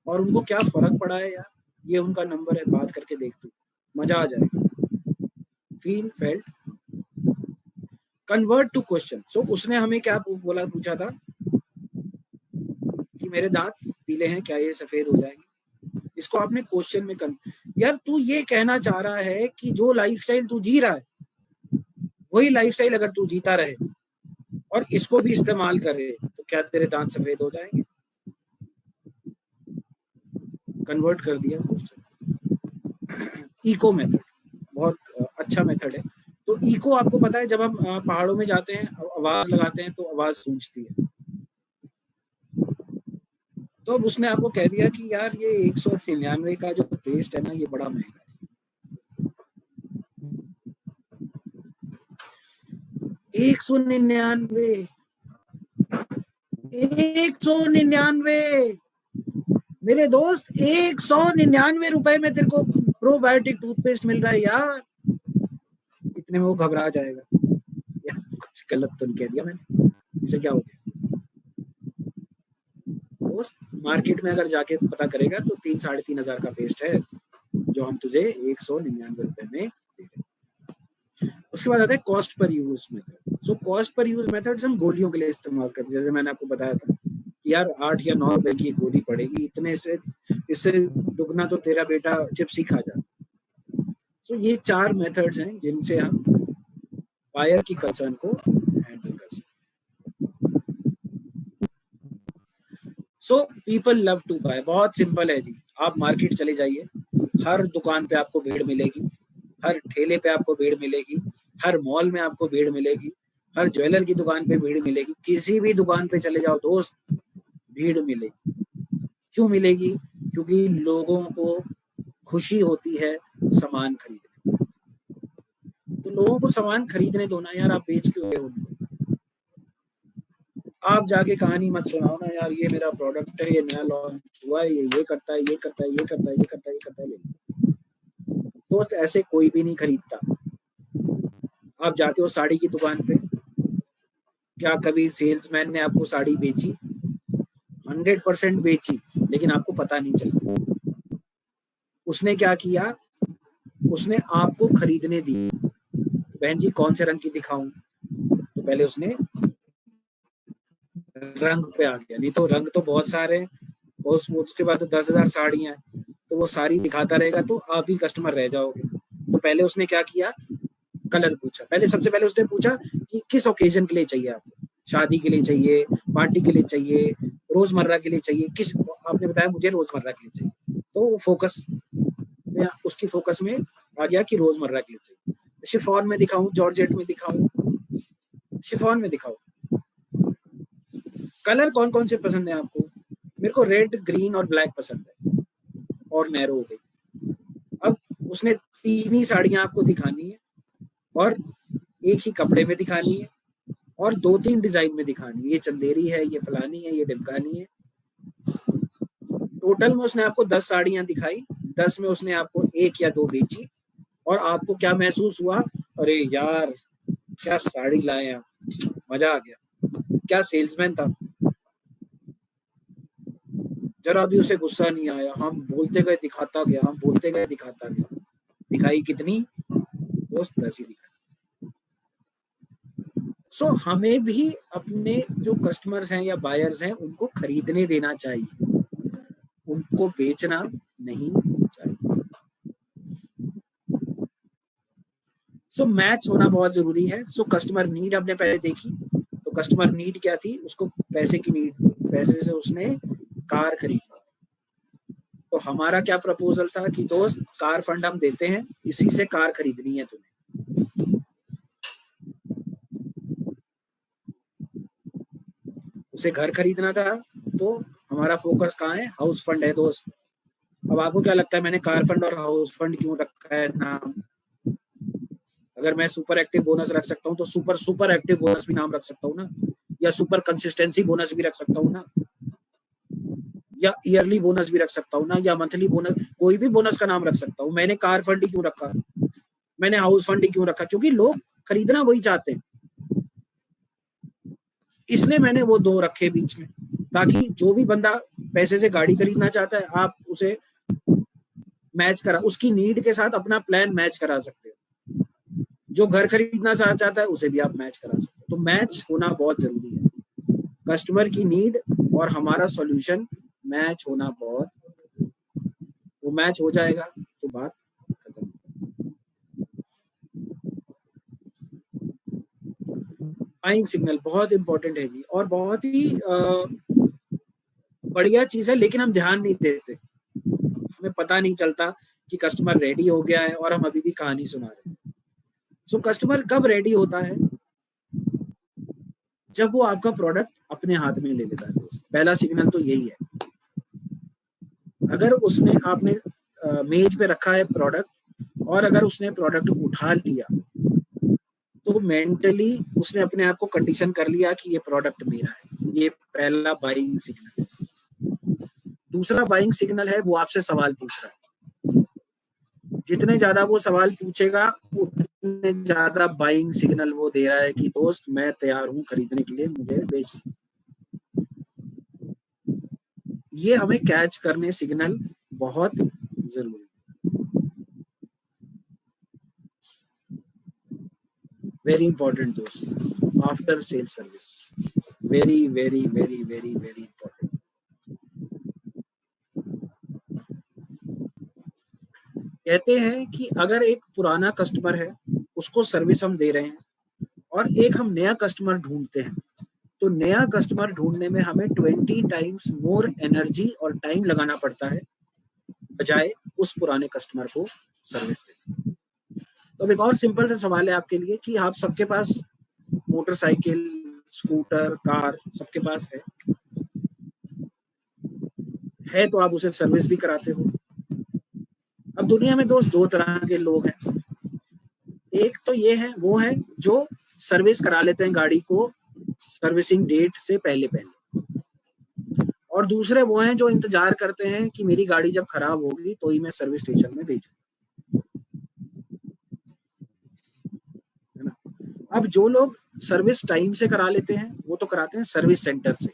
और उनको क्या फर्क पड़ा है यार, ये उनका नंबर है, बात करके देख तू, मजा आ जाएगा। Feel felt convert to question. So उसने हमें क्या बोला, पूछा था कि मेरे दांत पीले हैं, क्या ये सफेद हो जाएंगे? इसको आपने क्वेश्चन में यार तू ये कहना चाह रहा है कि जो लाइफस्टाइल तू जी रहा है वही लाइफस्टाइल अगर तू जीता रहे और इसको भी इस्तेमाल करे तो क्या तेरे दांत सफेद हो जाएंगे? कन्वर्ट कर दिया क्वेश्चन। इको मेथड बहुत अच्छा मेथड है। तो इको आपको पता है, जब हम पहाड़ों में जाते हैं आवाज लगाते हैं तो आवाज गूंजती है। तो अब उसने आपको कह दिया कि यार ये 199 का जो पेस्ट है ना ये बड़ा महंगा है। 199, 199 मेरे दोस्त 199 में तेरे को प्रोबायोटिक टूथपेस्ट मिल रहा है यार, इतने में वो घबरा जाएगा, यार कुछ गलत तो नहीं कह दिया मैंने, इसे क्या हो गया। दोस्त मार्केट में अगर जाके पता करेगा तो 3-3,500 का पेस्ट है जो हम तुझे 199 में दे रहे। उसके बाद आता है cost per use method. So cost per use methods हम गोलियों के लिए इस्तेमाल करते हैं, जैसे मैंने आपको बताया था यार 8 या 9 रुपए की गोली पड़ेगी, इतने से इससे दुगना तो तेरा बेटा चिप्स ही खा जाता। सो ये 4 मेथड्स हैं जिनसे हम बायर की कंसर्न को हैंडल कर सकते। So people love to buy, बहुत सिंपल है जी। आप मार्केट चले जाइए, हर दुकान पे आपको भीड़ मिलेगी, हर ठेले पे आपको भीड़ मिलेगी, हर मॉल में आपको भीड़ मिलेगी, हर ज्वेलर की दुकान पे भीड़ मिलेगी, किसी भी दुकान पे चले जाओ दोस्त भीड़ मिलेगी। क्यों मिलेगी? क्योंकि लोगों को खुशी होती है सामान खरीदने, तो लोगों को सामान खरीदने दो ना यार, आप बेच क्यों रहे हो उनको? आप जाके कहानी मत सुनाओ ना यार, ये मेरा प्रोडक्ट है, ये नया लॉन्च हुआ है, ये करता है, ये करता है, ये करता है, ये करता है, ये करता है। दोस्त ऐसे कोई भी नहीं खरीदता। आप जाते हो साड़ी की दुकान पे, क्या कभी सेल्समैन ने आपको साड़ी बेची? 100% बेची, लेकिन आपको पता नहीं चला। उसने क्या किया? उसने आपको खरीदने दी। बहन जी कौन से रंग की दिखाऊं? तो पहले उसने रंग पे आ गया, नहीं तो रंग तो बहुत सारे हैं, उसके बाद तो 10,000 साड़ियां हैं, तो वो साड़ी दिखाता रहेगा तो आप ही कस्टमर रह जाओगे। तो पहले उसने क्या किया? कलर पूछा। सबसे पहले उसने पूछा कि किस ओकेजन के लिए चाहिए आपको, शादी के लिए चाहिए, पार्टी के लिए चाहिए, रोजमर्रा के लिए चाहिए, किस? आपने बताया मुझे रोजमर्रा के लिए चाहिए, तो फोकस में, उसकी फोकस में आ गया कि रोजमर्रा के लिए चाहिए। शिफॉन में दिखाऊं, जॉर्जेट में दिखाऊं? शिफॉन में दिखाओ। कलर कौन कौन से पसंद है आपको? मेरे को रेड, ग्रीन और ब्लैक पसंद है, और नैरो हो गई। अब उसने 3 ही साड़ियां आपको दिखानी है, और एक ही कपड़े में दिखानी है, और 2-3 डिजाइन में दिखानी है। ये चंदेरी है, ये फलानी है, ये ढिमकानी है। टोटल में उसने आपको 10 साड़ियां दिखाई, 10 में उसने आपको 1 या 2 बेची, और आपको क्या महसूस हुआ? अरे यार क्या साड़ी लाए आप, मजा आ गया, क्या सेल्समैन था। जरा भी उसे गुस्सा नहीं आया, हम बोलते गए दिखाता गया, हम बोलते गए दिखाता गया। दिखाई कितनी दोस्त? 10 ही दिखाई। सो हमें भी अपने जो कस्टमर्स हैं या बायर्स हैं उनको खरीदने देना चाहिए, उनको बेचना नहीं चाहिए। सो मैच होना बहुत जरूरी है। सो कस्टमर नीड हमने पहले देखी, तो कस्टमर नीड क्या थी? उसको पैसे की नीड थी, पैसे से उसने कार खरीदी। तो हमारा क्या प्रपोजल था कि दोस्त कार फंड हम देते हैं, इसी से कार खरीदनी है तुम्हें। उसे घर खरीदना था, तो हमारा फोकस कहाँ है? हाउस फंड है दोस्त। अब आपको क्या लगता है मैंने कार फंड और हाउस फंड क्यों रखा है नाम? अगर मैं सुपर एक्टिव बोनस रख सकता हूँ तो सुपर एक्टिव बोनस भी नाम रख सकता हूँ ना, या सुपर कंसिस्टेंसी बोनस भी रख सकता हूँ ना, या ईयरली बोनस भी रख सकता हूँ ना, या मंथली बोनस, कोई भी बोनस का नाम रख सकता हूँ। मैंने कार फंड ही क्यों रखा? मैंने हाउस फंड ही क्यों रखा? क्योंकि लोग खरीदना वही चाहते हैं, इसलिए मैंने वो 2 रखे बीच में, ताकि जो भी बंदा पैसे से गाड़ी खरीदना चाहता है आप उसे मैच करा, उसकी नीड के साथ अपना प्लान मैच करा सकते हो। जो घर खरीदना चाहता है उसे भी आप मैच करा सकते हो। तो मैच होना बहुत जरूरी है, कस्टमर की नीड और हमारा सॉल्यूशन मैच होना बहुत, वो मैच हो जाएगा तो बात खत्म। बाइंग सिग्नल बहुत इंपॉर्टेंट है जी, और बहुत ही बढ़िया चीज है, लेकिन हम ध्यान नहीं देते, हमें पता नहीं चलता कि कस्टमर रेडी हो गया है और हम अभी भी कहानी सुना रहे हैं। सो कस्टमर कब रेडी होता है? जब वो आपका प्रोडक्ट अपने हाथ में ले लेता है दोस्त। पहला सिग्नल तो यही है। अगर उसने आपने मेज पे रखा है प्रोडक्ट, और अगर उसने प्रोडक्ट उठा लिया, तो मेंटली उसने अपने आप को कंडीशन कर लिया कि ये प्रोडक्ट मेरा है। ये पहला बाइंग सिग्नल है। दूसरा बाइंग सिग्नल है, वो आपसे सवाल पूछ रहा है। जितने ज्यादा वो सवाल पूछेगा उतने ज्यादा बाइंग सिग्नल वो दे रहा है कि दोस्त मैं तैयार हूं खरीदने के लिए, मुझे बेच। ये हमें कैच करने सिग्नल बहुत जरूरी। वेरी इंपॉर्टेंट दोस्त, after sale service very very very very very important. कहते हैं कि अगर एक पुराना कस्टमर है उसको सर्विस हम दे रहे हैं और एक हम नया कस्टमर ढूंढते हैं, तो नया कस्टमर ढूंढने में हमें 20 टाइम्स मोर एनर्जी और टाइम लगाना पड़ता है बजाय उस पुराने कस्टमर को सर्विस देने। तो एक और सिंपल सा सवाल है आपके लिए कि आप सबके पास मोटरसाइकिल, स्कूटर, कार सबके पास है तो आप उसे सर्विस भी कराते हो। अब दुनिया में दोस्त दो तरह के लोग हैं। एक तो ये है, वो है जो सर्विस करा लेते हैं गाड़ी को सर्विसिंग डेट से पहले पहले, और दूसरे वो हैं जो इंतजार करते हैं कि मेरी गाड़ी जब खराब होगी तो ही मैं सर्विस स्टेशन में भेजूं, है ना। अब जो लोग सर्विस टाइम से करा लेते हैं वो तो कराते हैं सर्विस सेंटर से,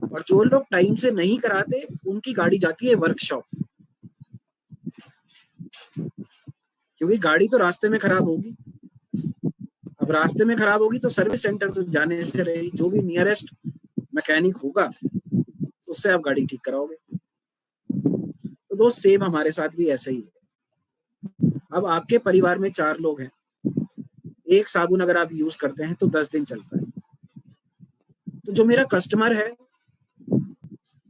और जो लोग टाइम से नहीं कराते उनकी गाड़ी जाती है वर्कशॉप, क्योंकि गाड़ी तो रास्ते में खराब होगी। अब रास्ते में खराब होगी तो सर्विस सेंटर तो जाने से रही, जो भी नियरेस्ट मैकेनिक होगा उससे आप गाड़ी ठीक कराओगे। तो दोस्त सेम हमारे साथ भी ऐसे ही है। अब आपके परिवार में 4 लोग हैं, एक साबुन अगर आप यूज करते हैं तो 10 दिन चलता है, तो जो मेरा कस्टमर है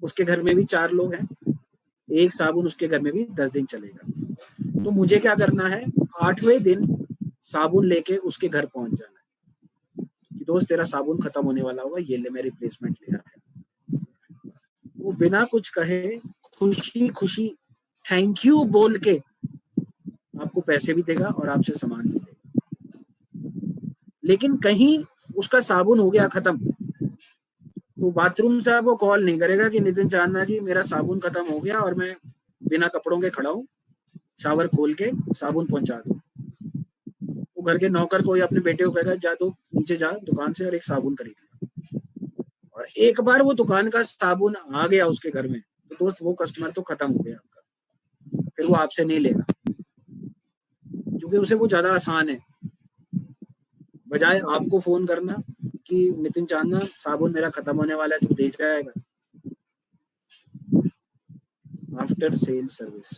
उसके घर में भी 4 लोग हैं, एक साबुन उसके घर में भी 10 दिन चलेगा। तो मुझे क्या करना है, 8वें दिन साबुन लेके उसके घर पहुंच जाना है कि दोस्त तेरा साबुन खत्म होने वाला होगा, ये ले मैं रिप्लेसमेंट ले आया। वो बिना कुछ कहे खुशी खुशी थैंक यू बोल के आपको पैसे भी देगा और आपसे सामान भी देगा। लेकिन कहीं उसका साबुन हो गया खत्म तो बाथरूम से आपको कॉल नहीं करेगा कि नितिन चांदना जी मेरा साबुन खत्म हो गया और मैं बिना कपड़ों के खड़ा हूँ, शावर खोल के साबुन पहुंचा दो। वो घर के नौकर को या अपने बेटे को कहेगा जा तो नीचे जा दुकान से और एक साबुन खरीद। और एक बार वो दुकान का साबुन आ गया उसके घर में तो दोस्त वो कस्टमर तो खत्म हो गया आपका, फिर वो आपसे नहीं लेगा क्योंकि उसे वो ज्यादा आसान है बजाय आपको फोन करना कि नितिन चांदना साबुन मेरा खत्म होने वाला है, तू दे जाएगा। After sale service.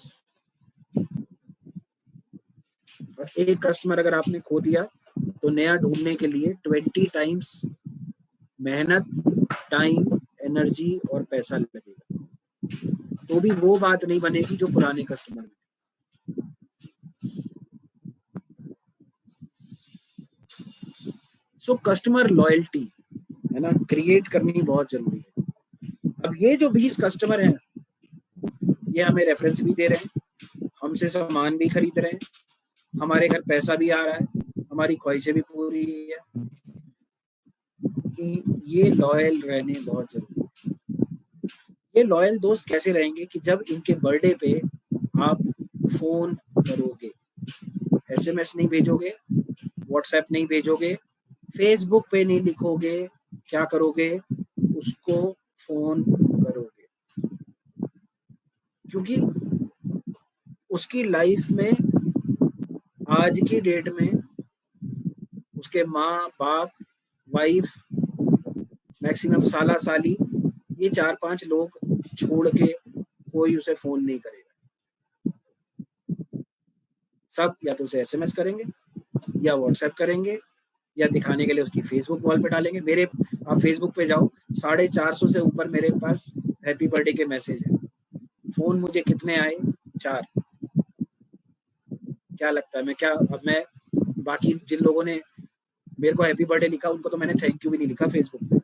और एक कस्टमर अगर आपने खो दिया तो नया ढूंढने के लिए 20 टाइम्स मेहनत, टाइम, एनर्जी और पैसा लगेगा, तो भी वो बात नहीं बनेगी जो पुराने कस्टमर में। सो कस्टमर लॉयल्टी है ना, क्रिएट करनी बहुत जरूरी है। अब ये जो 20 कस्टमर हैं ये हमें रेफरेंस भी दे रहे हैं, हमसे सामान भी खरीद रहे हैं, हमारे घर पैसा भी आ रहा है, हमारी ख्वाहिशें भी पूरी है, कि ये लॉयल रहने बहुत जरूरी है। ये लॉयल दोस्त कैसे रहेंगे कि जब इनके बर्थडे पे आप फोन करोगे, SMS नहीं भेजोगे, व्हाट्सएप नहीं भेजोगे, फेसबुक पे नहीं लिखोगे, क्या करोगे, उसको फोन करोगे, क्योंकि उसकी लाइफ में आज की डेट में उसके माँ बाप, वाइफ, मैक्सिमम साला साली, ये 4-5 लोग छोड़ के कोई उसे फोन नहीं करेगा। सब या तो उसे SMS करेंगे या व्हाट्सएप करेंगे या दिखाने के लिए उसकी फेसबुक वॉल पे डालेंगे। मेरे आप फेसबुक पे जाओ, 450 से ऊपर मेरे पास हैप्पी बर्थडे के मैसेज है। फोन मुझे कितने आए? 4। क्या लगता है मैं क्या, अब मैं बाकी जिन लोगों ने मेरे को हैप्पी बर्थडे लिखा उनको तो मैंने थैंक यू भी नहीं लिखा फेसबुक पे,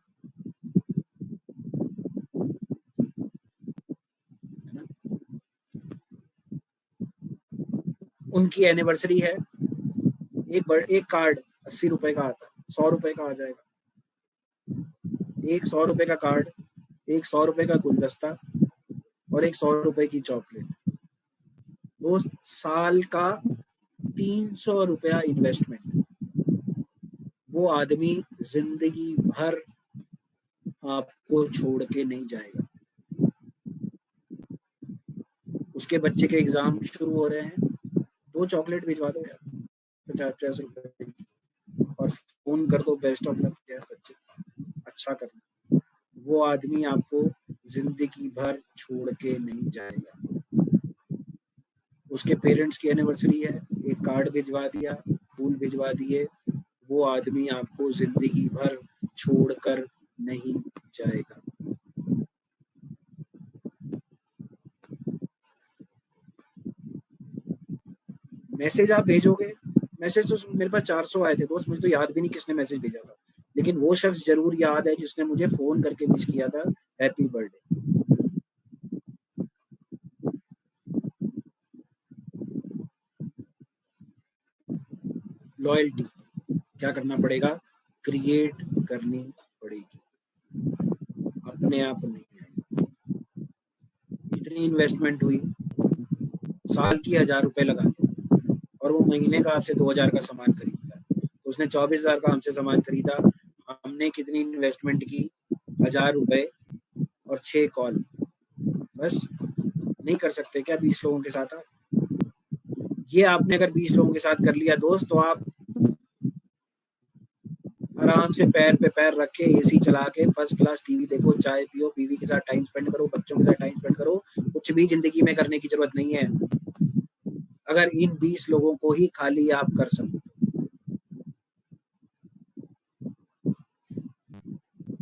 उनकी एनिवर्सरी है, एक कार्ड 80 रुपए का आता है, 100 रुपए का आ जाएगा, एक 100 रुपए का कार्ड एक 100 रुपए का गुलदस्ता और एक 100 रुपए की चॉकलेट, वो साल का 300 रुपया इन्वेस्टमेंट। वो आदमी जिंदगी भर आपको छोड़ के नहीं जाएगा। उसके बच्चे के एग्जाम शुरू हो रहे हैं, 2 चॉकलेट भिजवा दो यार 50-50 रुपए की, और फोन कर दो बेस्ट ऑफ लक यार बच्चे, अच्छा करना। वो आदमी आपको जिंदगी भर छोड़ के नहीं जाएगा। उसके पेरेंट्स की एनिवर्सरी है, एक कार्ड भिजवा दिया, फूल भिजवा दिए, वो आदमी आपको जिंदगी भर छोड़कर नहीं जाएगा। मैसेज आप भेजोगे, मैसेज तो मेरे पास 400 आए थे दोस्त, मुझे तो याद भी नहीं किसने मैसेज भेजा था, लेकिन वो शख्स जरूर याद है जिसने मुझे फोन करके विश किया था हैप्पी बर्थडे। लॉयल्टी क्या करना पड़ेगा, क्रिएट करनी पड़ेगी, अपने आप नहीं आएगी। कितनी इन्वेस्टमेंट हुई, साल की 1000 रुपए लगा और वो महीने का आपसे 2000 का सामान खरीदता है, तो उसने 24,000 का हमसे सामान खरीदा, हमने कितनी इन्वेस्टमेंट की, 1000 रुपए और 6 कॉल, बस। नहीं कर सकते क्या 20 लोगों के साथ आप? ये आपने अगर 20 लोगों के साथ कर लिया दोस्त, तो आप आराम से पैर पे पैर रख के एसी चला के फर्स्ट क्लास टीवी देखो, चाय पियो, बीवी के साथ टाइम स्पेंड करो, बच्चों के साथ टाइम स्पेंड करो, कुछ भी जिंदगी में करने की जरूरत नहीं है अगर इन 20 लोगों को ही खाली आप कर सको।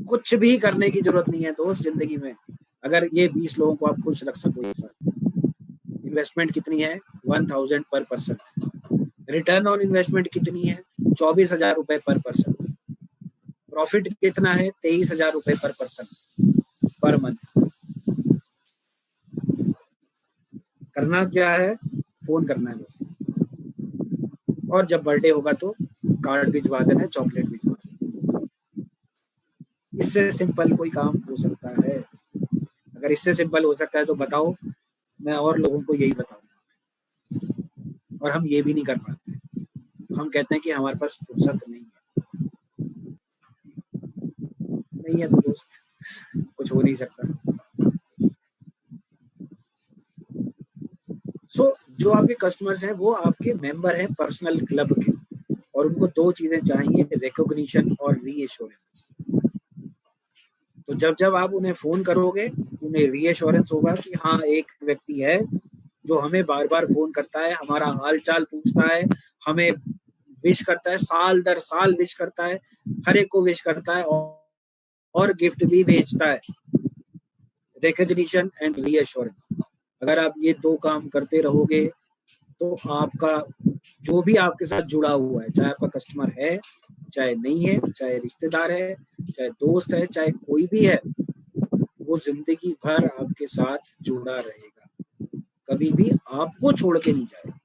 कुछ भी करने की जरूरत नहीं है दोस्त जिंदगी में, अगर ये 20 लोगों को आप खुश रख सको एक साथ। इन्वेस्टमेंट कितनी है, 1000 पर पर्सन। रिटर्न ऑन इन्वेस्टमेंट कितनी है, 24,000 रुपए पर पर्सन। प्रॉफिट कितना है, 23,000 रुपए पर पर्सन पर मंथ। करना क्या है, फोन करना है बस, और जब बर्थडे होगा तो कार्ड भिजवा देना है, चॉकलेट भिजवा देना। इससे सिंपल कोई काम हो सकता है? अगर इससे सिंपल हो सकता है तो बताओ, मैं और लोगों को यही बताऊंगा। और हम ये भी नहीं कर पाते, हम कहते हैं कि हमारे पास फुर्सत नहीं है। नहीं है तो दोस्त कुछ हो नहीं सकता। जो आपके कस्टमर्स हैं वो आपके मेंबर हैं पर्सनल क्लब के, और उनको 2 चीजें चाहिए, रिकॉग्निशन और रीएश्योरेंस। तो जब जब आप उन्हें फोन करोगे, उन्हें रीएश्योरेंस होगा कि हाँ एक व्यक्ति है जो हमें बार बार फोन करता है, हमारा हाल चाल पूछता है, हमें विश करता है, साल दर साल विश करता है, हर एक को विश करता है और गिफ्ट भी भेजता है। रिकॉग्निशन एंड रीएश्योरेंस, अगर आप ये 2 काम करते रहोगे तो आपका जो भी आपके साथ जुड़ा हुआ है, चाहे आपका कस्टमर है, चाहे नहीं है, चाहे रिश्तेदार है, चाहे दोस्त है, चाहे कोई भी है, वो जिंदगी भर आपके साथ जुड़ा रहेगा, कभी भी आपको छोड़ के नहीं जाएगा।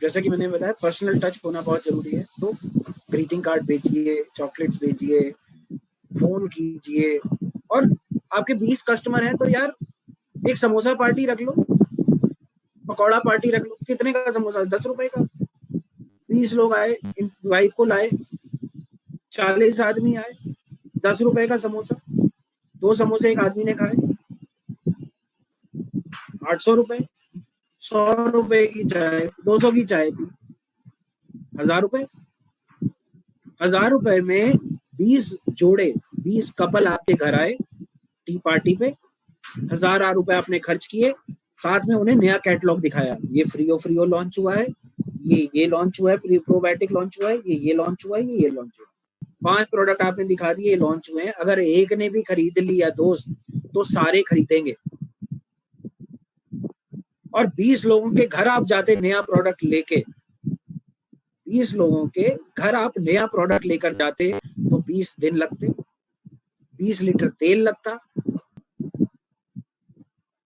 जैसा कि मैंने बताया, पर्सनल टच होना बहुत जरूरी है। तो ग्रीटिंग कार्ड भेजिए, चॉकलेट्स भेजिए, फोन कीजिए, और आपके 20 कस्टमर हैं तो यार एक समोसा पार्टी रख लो, पकौड़ा पार्टी रख लो। कितने का समोसा, 10 रुपए का। 20 लोग आए, वाइफ को लाए, 40 आदमी आए, 10 रुपए का समोसा, 2 समोसे एक आदमी ने खाए, 800 रुपए। 100 रुपए की चाय, 200 की चाय पी, 1000 रुपए। 1000 रुपए में 20 जोड़े, 20 कपल आपके घर आए टी पार्टी पे, 1000 रुपए आपने खर्च किए, साथ में उन्हें नया कैटलॉग दिखाया, ये फ्रीओ लॉन्च हुआ है, ये लॉन्च हुआ है, प्रोबायोटिक लॉन्च हुआ है, ये लॉन्च हुआ है, ये लॉन्च हुआ है। 5 प्रोडक्ट आपने दिखा दिए, लॉन्च हुए हैं। अगर एक ने भी खरीद लिया दोस्त, तो सारे खरीदेंगे। और 20 लोगों के घर आप जाते नया प्रोडक्ट लेके, 20 लोगों के घर आप नया प्रोडक्ट लेकर जाते तो 20 दिन लगते, 20 लीटर तेल लगता,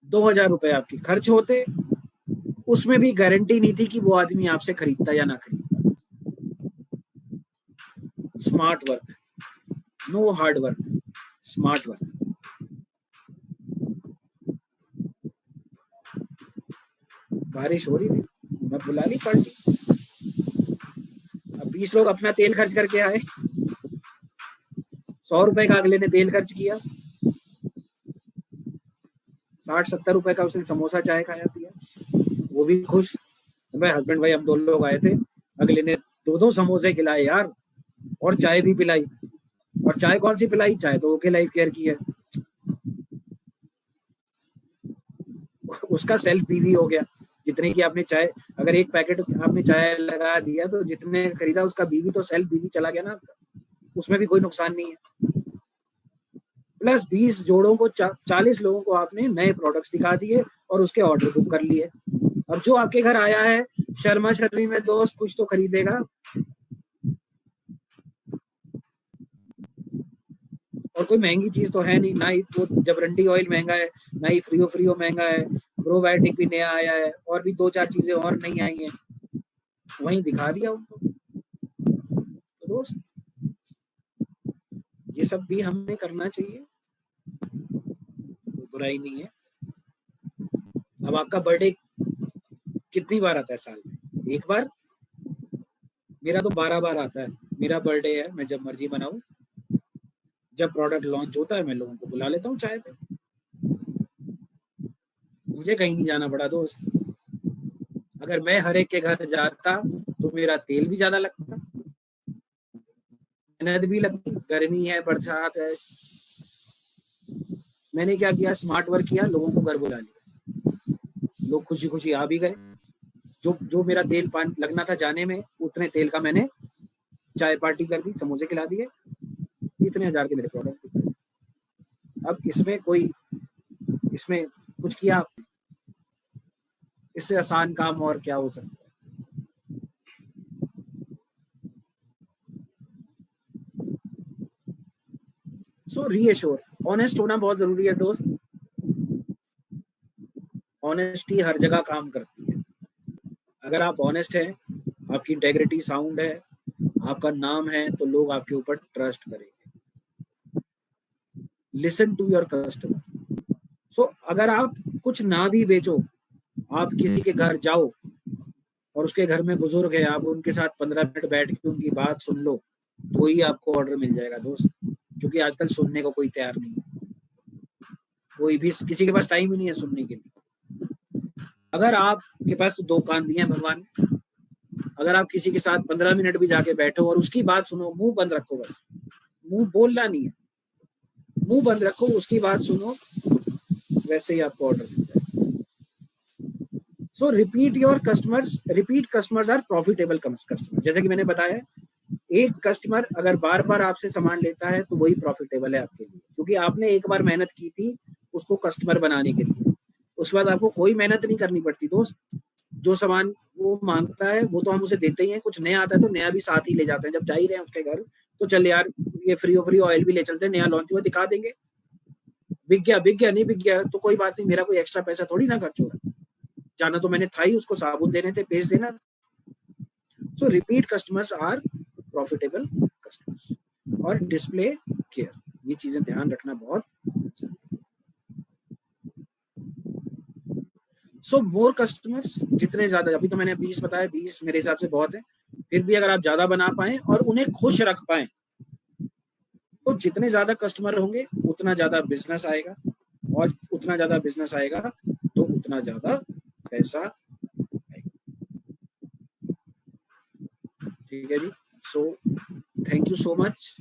2000 रुपए आपके खर्च होते। उसमें भी गारंटी नहीं थी कि वो आदमी आपसे खरीदता या ना खरीदता। Smart work, no hard work, smart work. बारिश हो रही थी, मैं बुला ली पार्टी। अब 20 लोग अपना तेल खर्च करके आए, 100 रुपए का अगले ने तेल खर्च किया, 60-70 रुपए का उसने समोसा चाय खाया पिया, वो भी खुश। भाई हस्बैंड भाई हम 2 लोग आए थे, अगले ने 2-2 समोसे खिलाए यार, और चाय भी पिलाई। और चाय कौन सी पिलाई? चाय तो ओके लाइफ केयर की है। उसका सेल्फ पीवी हो गया, जितने की आपने चाय, अगर एक पैकेट आपने चाय लगा दिया तो जितने खरीदा उसका बीवी तो सेल्फ बीवी चला गया ना, उसमें भी कोई नुकसान नहीं है। प्लस 20 जोड़ों को 40 लोगों को आपने नए प्रोडक्ट्स दिखा दिए और उसके ऑर्डर बुक कर लिए। अब जो आपके घर आया है शर्मा शर्मी में दोस्त कुछ तो खरीदेगा, और कोई महंगी चीज तो है नहीं, ना ही वो जबरंडी ऑयल महंगा है, ना ही फ्रीओ महंगा है, प्रोबायोटिक भी नया आया है, और भी 2-4 चीजें और नहीं आई हैं, वहीं दिखा दिया उनको। तो दोस्त ये सब भी हमें करना चाहिए, बुराई नहीं है। अब आपका बर्थडे कितनी बार आता है साल में? एक बार? मेरा तो 12 बार आता है। मेरा बर्थडे है, मैं जब मर्जी मनाऊं, जब प्रोडक्ट लॉन्च होता है मैं लोगों को बुला लेता हूँ चाय पे, मुझे कहीं नहीं जाना पड़ा दोस्त। अगर मैं हर एक के घर जाता तो मेरा तेल भी ज्यादा लगता, मेहनत भी लगती, गर्मी है, बरसात है। मैंने क्या किया, स्मार्ट वर्क किया, लोगों को घर बुला लिया, लोग खुशी खुशी आ भी गए। जो जो मेरा तेल पान लगना था जाने में, उतने तेल का मैंने चाय पार्टी कर दी, समोसे खिला दिए, इतने हजार के मेरे प्रोडक्ट। अब इसमें कुछ किया आपने, इससे आसान काम और क्या हो सकता है? सो रीएश्योर, ऑनेस्ट होना बहुत जरूरी है दोस्त। ऑनेस्टी हर जगह काम करती है। अगर आप ऑनेस्ट हैं, आपकी इंटेग्रिटी साउंड है, आपका नाम है, तो लोग आपके ऊपर ट्रस्ट करेंगे। Listen to your customer. So अगर आप कुछ ना भी बेचो, आप किसी के घर जाओ और उसके घर में बुजुर्ग है, आप उनके साथ 15 मिनट बैठ के उनकी बात सुन लो, तो ही आपको ऑर्डर मिल जाएगा दोस्त। क्योंकि आजकल सुनने को कोई तैयार नहीं है, कोई भी, किसी के पास टाइम ही नहीं है सुनने के लिए। अगर आपके पास तो 2 कान दिए हैं भगवान, अगर आप किसी के साथ 15 मिनट भी जाके बैठो और उसकी बात सुनो, मुंह बंद रखो, बस मुंह बोलना नहीं है, मुंह बंद रखो, उसकी बात सुनो, वैसे ही आपको ऑर्डर मिल जाएगा। So repeat customers are profitable customer. जैसे कि मैंने बताया, एक कस्टमर अगर बार बार आपसे सामान लेता है तो वही प्रॉफिटेबल है आपके लिए, क्योंकि आपने एक बार मेहनत की थी उसको कस्टमर बनाने के लिए। उसके बाद आपको कोई मेहनत नहीं करनी पड़ती दोस्त। जो सामान वो मांगता है वो तो हम उसे देते ही हैं, कुछ नया आता है तो नया भी साथ ही ले जाते हैं। जब जा ही रहे हैं उसके घर तो चल यार ये फ्री ऑयल भी ले चलते हैं, नया लॉन्च हुआ दिखा देंगे। बिक गया नहीं बिक गया तो कोई बात नहीं, मेरा कोई एक्स्ट्रा पैसा थोड़ी ना खर्च हो रहा, जाना तो मैंने था ही, उसको साबुन देने थे, पेस्ट देना। So repeat customers are profitable customers. और डिस्प्ले केयर, ये चीजें ध्यान रखना बहुत जरूरी है। सो मोर कस्टमर्स, जितने ज्यादा, अभी तो मैंने 20 बताया, 20 मेरे हिसाब से बहुत है, फिर भी अगर आप ज्यादा बना पाए और उन्हें खुश रख पाए, तो जितने ज्यादा कस्टमर होंगे उतना ज्यादा बिजनेस आएगा, और उतना ज्यादा बिजनेस आएगा तो उतना ज्यादा पैसा आएगा। ठीक है जी। So thank you so much.